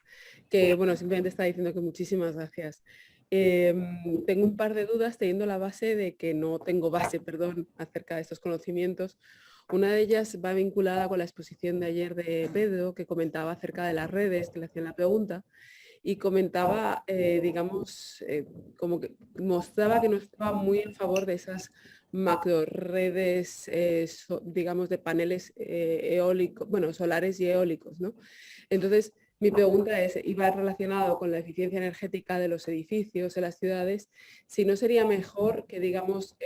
Que bueno, simplemente estaba diciendo que muchísimas gracias. Tengo un par de dudas teniendo la base de que no tengo base, perdón, acerca de estos conocimientos. Una de ellas va vinculada con la exposición de ayer de Pedro, que comentaba acerca de las redes, que le hacían la pregunta, y comentaba, digamos, como que mostraba que no estaba muy en favor de esas macro redes, digamos, de paneles eólicos, bueno, solares y eólicos, ¿no? Entonces, mi pregunta es, iba relacionado con la eficiencia energética de los edificios, de las ciudades, si no sería mejor que, digamos,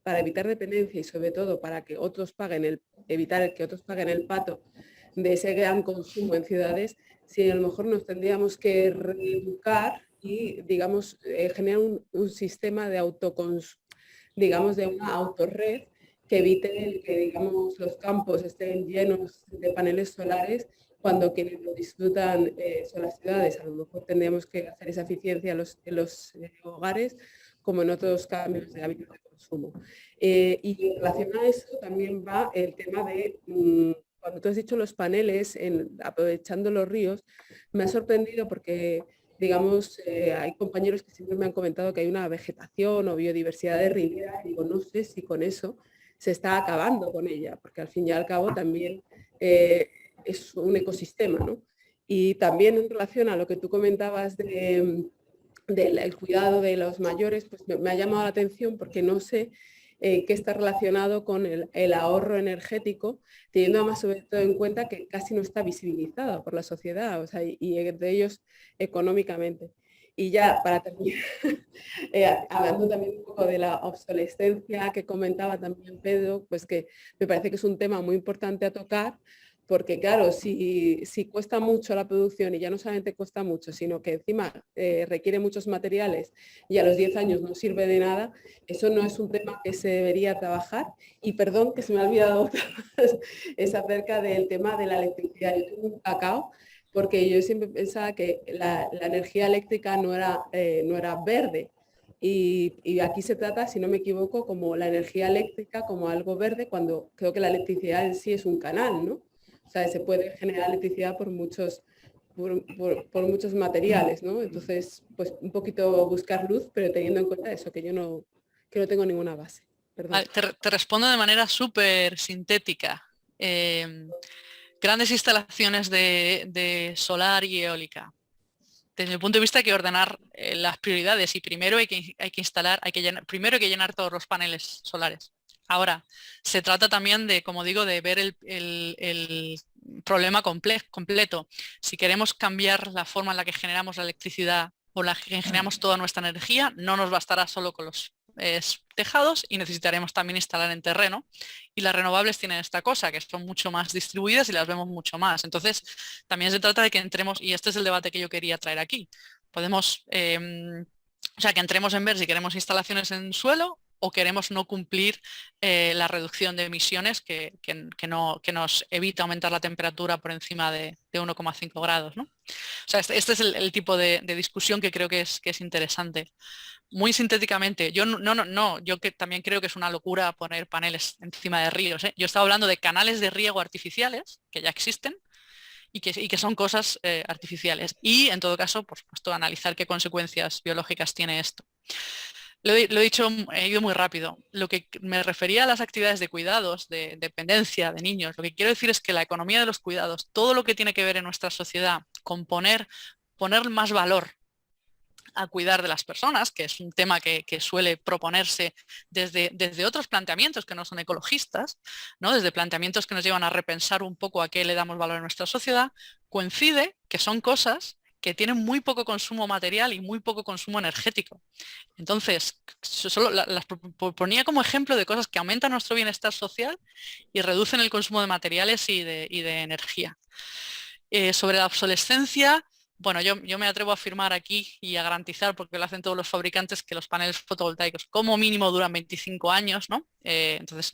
para evitar dependencia y sobre todo para que otros paguen evitar que otros paguen el pato de ese gran consumo en ciudades, si a lo mejor nos tendríamos que reeducar y, digamos, generar un sistema de autoconsumo, digamos, de una autorred que evite el que, digamos, los campos estén llenos de paneles solares cuando quienes lo disfrutan son las ciudades. A lo mejor tendríamos que hacer esa eficiencia en los hogares como en otros cambios de hábitos de consumo. Y en relación a eso también va el tema de, cuando tú has dicho los paneles, aprovechando los ríos, me ha sorprendido porque, digamos, hay compañeros que siempre me han comentado que hay una vegetación o biodiversidad de ribera, y digo, no sé si con eso se está acabando con ella, porque al fin y al cabo también es un ecosistema, ¿no? Y también en relación a lo que tú comentabas del cuidado de los mayores, pues me ha llamado la atención porque no sé qué está relacionado con el ahorro energético, teniendo además sobre todo en cuenta que casi no está visibilizado por la sociedad, o sea, y entre ellos económicamente. Y ya para terminar, hablando también un poco de la obsolescencia que comentaba también Pedro, pues que me parece que es un tema muy importante a tocar, porque claro, si cuesta mucho la producción y ya no solamente cuesta mucho, sino que encima requiere muchos materiales y a los 10 años no sirve de nada, eso no es un tema que se debería trabajar. Y perdón, que se me ha olvidado otra vez, es acerca del tema de la electricidad. Yo tengo un cacao porque yo siempre pensaba que la energía eléctrica no era verde. Y aquí se trata, si no me equivoco, como la energía eléctrica como algo verde, cuando creo que la electricidad en sí es un canal, ¿no? O sea, se puede generar electricidad por muchos materiales, ¿no? Entonces, pues un poquito buscar luz, pero teniendo en cuenta eso, que no tengo ninguna base. Perdón. Te respondo de manera súper sintética. Grandes instalaciones de solar y eólica. Desde mi punto de vista hay que ordenar las prioridades y primero primero hay que llenar todos los paneles solares. Ahora, se trata también de, como digo, de ver el problema completo. Si queremos cambiar la forma en la que generamos la electricidad o la que generamos toda nuestra energía, no nos bastará solo con los tejados y necesitaremos también instalar en terreno. Y las renovables tienen esta cosa, que son mucho más distribuidas y las vemos mucho más. Entonces, también se trata de que entremos, y este es el debate que yo quería traer aquí. Podemos, o sea, que entremos en ver si queremos instalaciones en suelo o queremos no cumplir la reducción de emisiones que nos evita aumentar la temperatura por encima de 1,5 grados, ¿no? O sea, este es el tipo de discusión que creo que es interesante. Muy sintéticamente, yo yo también creo que es una locura poner paneles encima de ríos, ¿eh? Yo estaba hablando de canales de riego artificiales, que ya existen, y que son cosas artificiales. Y en todo caso, por supuesto, analizar qué consecuencias biológicas tiene esto. Lo he dicho, he ido muy rápido. Lo que me refería a las actividades de cuidados, de dependencia de niños, lo que quiero decir es que la economía de los cuidados, todo lo que tiene que ver en nuestra sociedad con poner más valor a cuidar de las personas, que es un tema que suele proponerse desde otros planteamientos que no son ecologistas, ¿no? Desde planteamientos que nos llevan a repensar un poco a qué le damos valor en nuestra sociedad, coincide que son cosas que tienen muy poco consumo material y muy poco consumo energético. Entonces, solo las ponía como ejemplo de cosas que aumentan nuestro bienestar social y reducen el consumo de materiales y de energía. Sobre la obsolescencia, bueno, yo me atrevo a afirmar aquí y a garantizar, porque lo hacen todos los fabricantes, que los paneles fotovoltaicos como mínimo duran 25 años, ¿no? Entonces,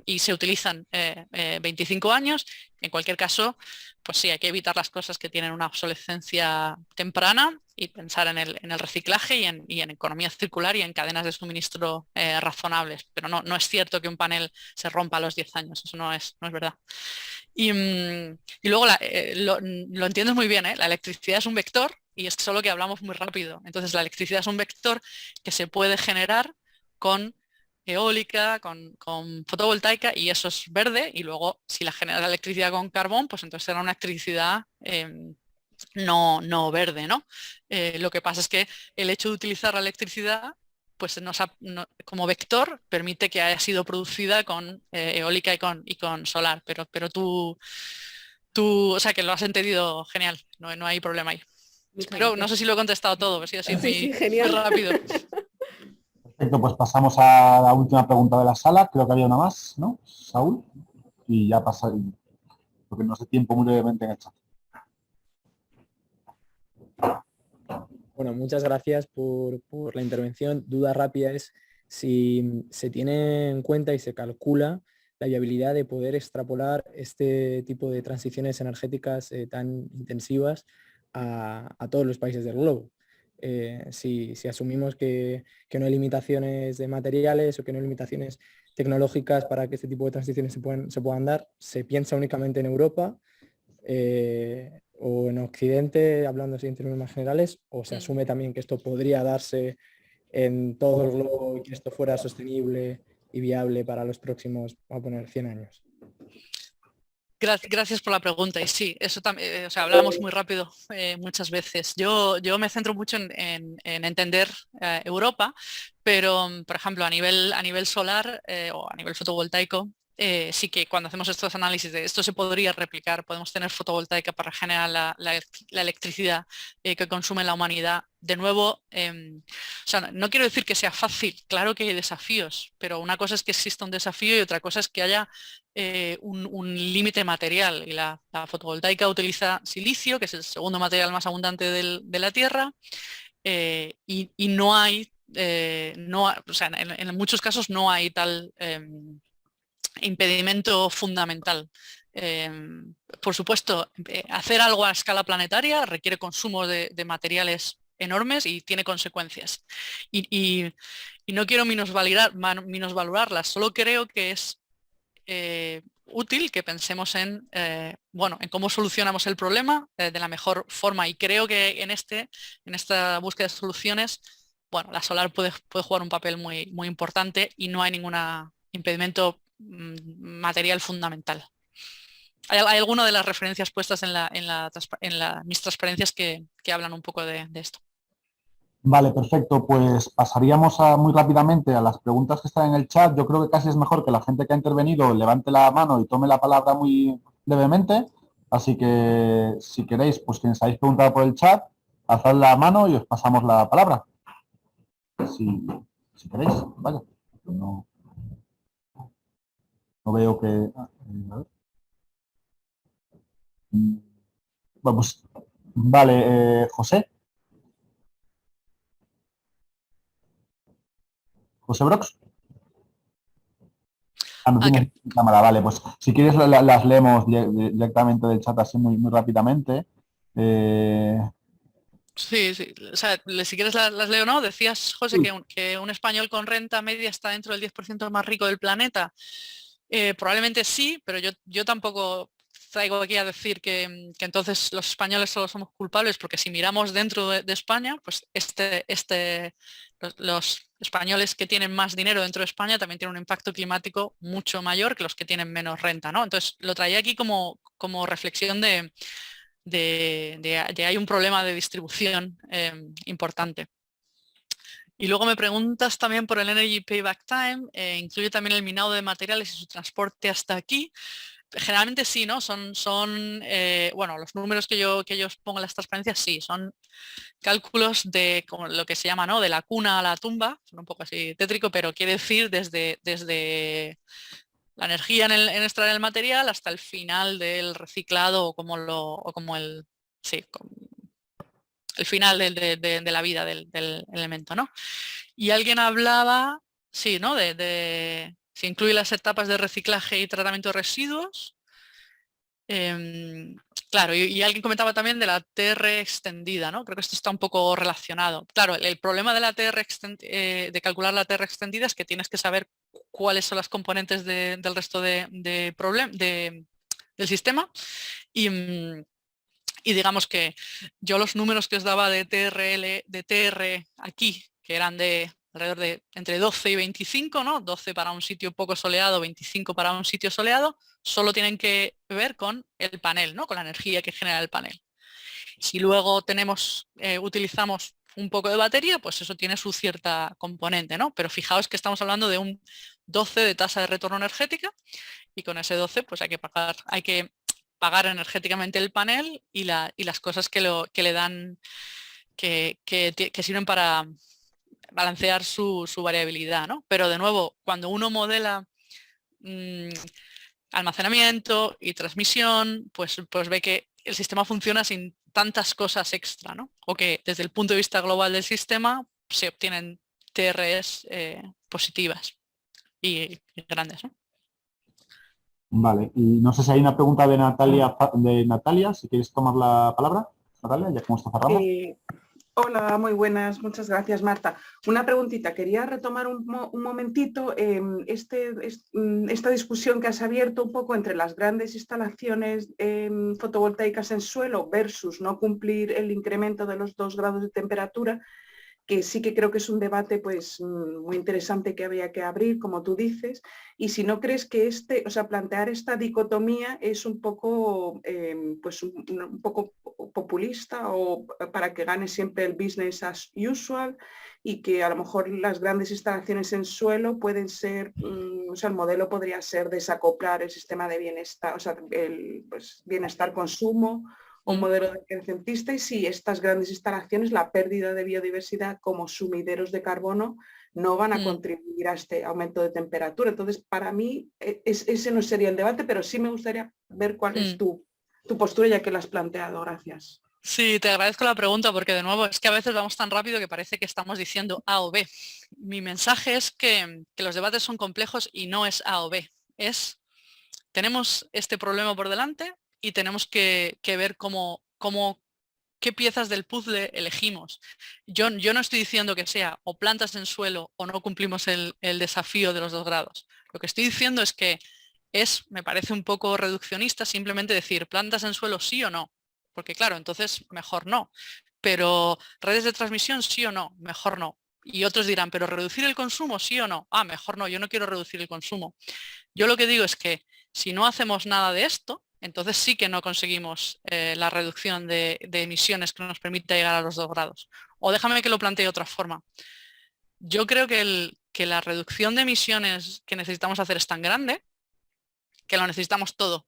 y se utilizan 25 años. En cualquier caso, pues sí, hay que evitar las cosas que tienen una obsolescencia temprana y pensar en el reciclaje y en economía circular y en cadenas de suministro razonables. Pero no es cierto que un panel se rompa a los 10 años, eso no es verdad. Y luego lo entiendes muy bien, ¿eh? La electricidad es un vector y es solo que hablamos muy rápido. Entonces la electricidad es un vector que se puede generar con eólica, con fotovoltaica, y eso es verde. Y luego si la genera la electricidad con carbón, pues entonces será una electricidad no verde, ¿no? Lo que pasa es que el hecho de utilizar la electricidad pues como vector permite que haya sido producida con eólica y con solar, pero tú, o sea que lo has entendido genial, no hay problema ahí. Muchas Pero no gracias. sé si lo he contestado todo, he sido así Sí, sí, muy genial. rápido. Perfecto, pues pasamos a la última pregunta de la sala. Creo que había una más, ¿no, Saúl? Y ya pasa, porque no sé tiempo muy brevemente en el chat. Bueno, muchas gracias por la intervención. Duda rápida es si se tiene en cuenta y se calcula la viabilidad de poder extrapolar este tipo de transiciones energéticas tan intensivas a todos los países del globo. Si asumimos que no hay limitaciones de materiales o que no hay limitaciones tecnológicas para que este tipo de transiciones se puedan dar, ¿se piensa únicamente en Europa? O en Occidente, hablando así en términos más generales, o se asume también que esto podría darse en todo el globo y que esto fuera sostenible y viable para los próximos, vamos a poner, 100 años. Gracias por la pregunta. Y sí, eso también, o sea, hablamos muy rápido muchas veces. Yo me centro mucho en entender Europa, pero, por ejemplo, a nivel solar o a nivel fotovoltaico, sí que cuando hacemos estos análisis de esto se podría replicar, podemos tener fotovoltaica para generar la electricidad que consume la humanidad. De nuevo, o sea, no quiero decir que sea fácil, claro que hay desafíos, pero una cosa es que exista un desafío y otra cosa es que haya un límite material. Y la fotovoltaica utiliza silicio, que es el segundo material más abundante de la Tierra, y no hay, o sea, en muchos casos no hay tal impedimento fundamental. Por supuesto, hacer algo a escala planetaria requiere consumo de materiales enormes y tiene consecuencias. Y no quiero minusvalorarlas, solo creo que es útil que pensemos bueno, en cómo solucionamos el problema de la mejor forma, y creo que en esta búsqueda de soluciones, bueno, la solar puede jugar un papel muy importante y no hay ningún impedimento material fundamental. Hay alguna de las referencias puestas mis transparencias que hablan un poco de esto. Vale, perfecto. Pues pasaríamos muy rápidamente a las preguntas que están en el chat. Yo creo que casi es mejor que la gente que ha intervenido levante la mano y tome la palabra muy brevemente. Así que, si queréis, pues quienes habéis preguntado por el chat, alzad la mano y os pasamos la palabra. Si queréis, vale. No veo que... a ver. Vamos. Vale, José. José Brox. No tienes cámara, vale, pues si quieres las leemos directamente del chat así muy rápidamente. Sí, o sea, si quieres las leo, ¿no? Decías, José, que un español con renta media está dentro del 10% más rico del planeta. Probablemente sí, pero yo tampoco traigo aquí a decir que entonces los españoles solo somos culpables, porque si miramos dentro de España, pues los españoles que tienen más dinero dentro de España también tienen un impacto climático mucho mayor que los que tienen menos renta, ¿no? Entonces lo traía aquí como reflexión de hay un problema de distribución importante. Y luego me preguntas también por el Energy Payback Time, incluye también el minado de materiales y su transporte hasta aquí. Generalmente sí, ¿no? Bueno, los números que yo os pongo en las transparencias sí, son cálculos de como lo que se llama, ¿no? De la cuna a la tumba, son un poco así tétrico, pero quiere decir desde la energía en extraer el material hasta el final del reciclado o como el... Sí, el final de la vida del elemento, ¿no? Y alguien hablaba, sí, ¿no? Si incluye las etapas de reciclaje y tratamiento de residuos. Claro, y alguien comentaba también de la TR extendida, ¿no? Creo que esto está un poco relacionado. Claro, el problema de la de calcular la TR extendida es que tienes que saber cuáles son las componentes del resto del sistema y digamos que yo los números que os daba de TR aquí, que eran de alrededor de entre 12 y 25, ¿no? 12 para un sitio poco soleado, 25 para un sitio soleado, solo tienen que ver con el panel, ¿no? Con la energía que genera el panel. Si luego utilizamos un poco de batería, pues eso tiene su cierta componente, ¿no? Pero fijaos que estamos hablando de un 12 de tasa de retorno energética y con ese 12 pues hay que pagar energéticamente el panel y las cosas que le dan, que sirven para balancear su variabilidad, ¿no? Pero de nuevo, cuando uno modela almacenamiento y transmisión, pues ve que el sistema funciona sin tantas cosas extra, ¿no? O que desde el punto de vista global del sistema se obtienen TREs positivas y grandes, ¿no? Vale, y no sé si hay una pregunta de Natalia, si quieres tomar la palabra, Natalia, ya como esto cerramos. Hola, muy buenas, muchas gracias, Marta. Una preguntita, quería retomar un momentito esta discusión que has abierto un poco entre las grandes instalaciones fotovoltaicas en suelo versus no cumplir el incremento de los 2 grados de temperatura, que sí que creo que es un debate pues muy interesante que había que abrir, como tú dices, y si no crees que plantear esta dicotomía es un poco, pues un poco populista o para que gane siempre el business as usual y que a lo mejor las grandes instalaciones en suelo pueden ser, el modelo podría ser desacoplar el sistema de bienestar, el bienestar-consumo, un modelo decrecentista, y si estas grandes instalaciones, la pérdida de biodiversidad como sumideros de carbono, no van a contribuir a este aumento de temperatura. Entonces, para mí, ese no sería el debate, pero sí me gustaría ver cuál es tu postura, ya que la has planteado. Gracias. Sí, te agradezco la pregunta porque de nuevo es que a veces vamos tan rápido que parece que estamos diciendo A o B. Mi mensaje es que los debates son complejos y no es A o B. Tenemos este problema por delante y tenemos que ver qué piezas del puzzle elegimos. Yo no estoy diciendo que sea o plantas en suelo o no cumplimos el desafío de los 2 grados. Lo que estoy diciendo es que me parece un poco reduccionista simplemente decir plantas en suelo sí o no. Porque claro, entonces mejor no. Pero redes de transmisión sí o no, mejor no. Y otros dirán, pero reducir el consumo sí o no. Ah, mejor no, yo no quiero reducir el consumo. Yo lo que digo es que si no hacemos nada de esto, entonces sí que no conseguimos la reducción de emisiones que nos permita llegar a los 2 grados. O déjame que lo plantee de otra forma. Yo creo que la reducción de emisiones que necesitamos hacer es tan grande que lo necesitamos todo.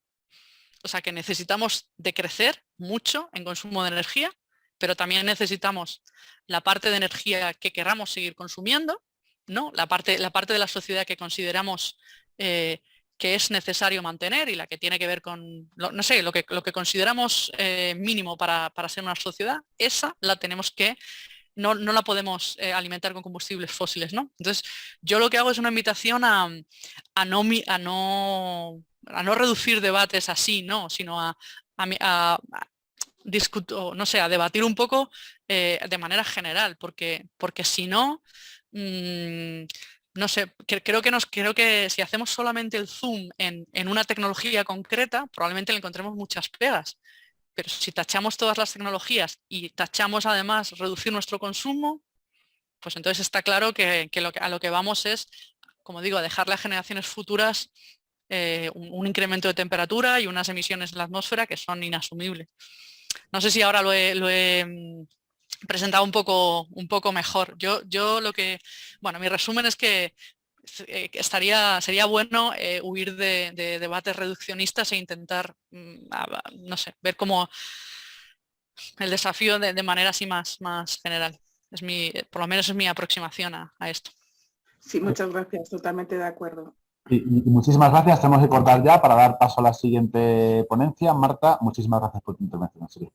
O sea, que necesitamos decrecer mucho en consumo de energía, pero también necesitamos la parte de energía que queramos seguir consumiendo, ¿no? La parte de la sociedad que consideramos que es necesario mantener y la que tiene que ver con, no sé, lo que consideramos mínimo para ser una sociedad, esa la tenemos que, no la podemos alimentar con combustibles fósiles, ¿no? Entonces, yo lo que hago es una invitación a no reducir debates así, ¿no? Sino a debatir un poco de manera general, porque si no, no sé, creo que si hacemos solamente el zoom en una tecnología concreta, probablemente le encontremos muchas pegas. Pero si tachamos todas las tecnologías y tachamos además reducir nuestro consumo, pues entonces está claro que a lo que vamos es, como digo, a dejarle a generaciones futuras un incremento de temperatura y unas emisiones en la atmósfera que son inasumibles. No sé si ahora lo he presentado un poco mejor. Yo mi resumen es que sería bueno huir de debates reduccionistas e intentar, no sé, ver cómo el desafío de manera así más general. Por lo menos es mi aproximación a esto. Sí, muchas gracias, totalmente de acuerdo. Y muchísimas gracias, tenemos que cortar ya para dar paso a la siguiente ponencia. Marta, muchísimas gracias por tu intervención.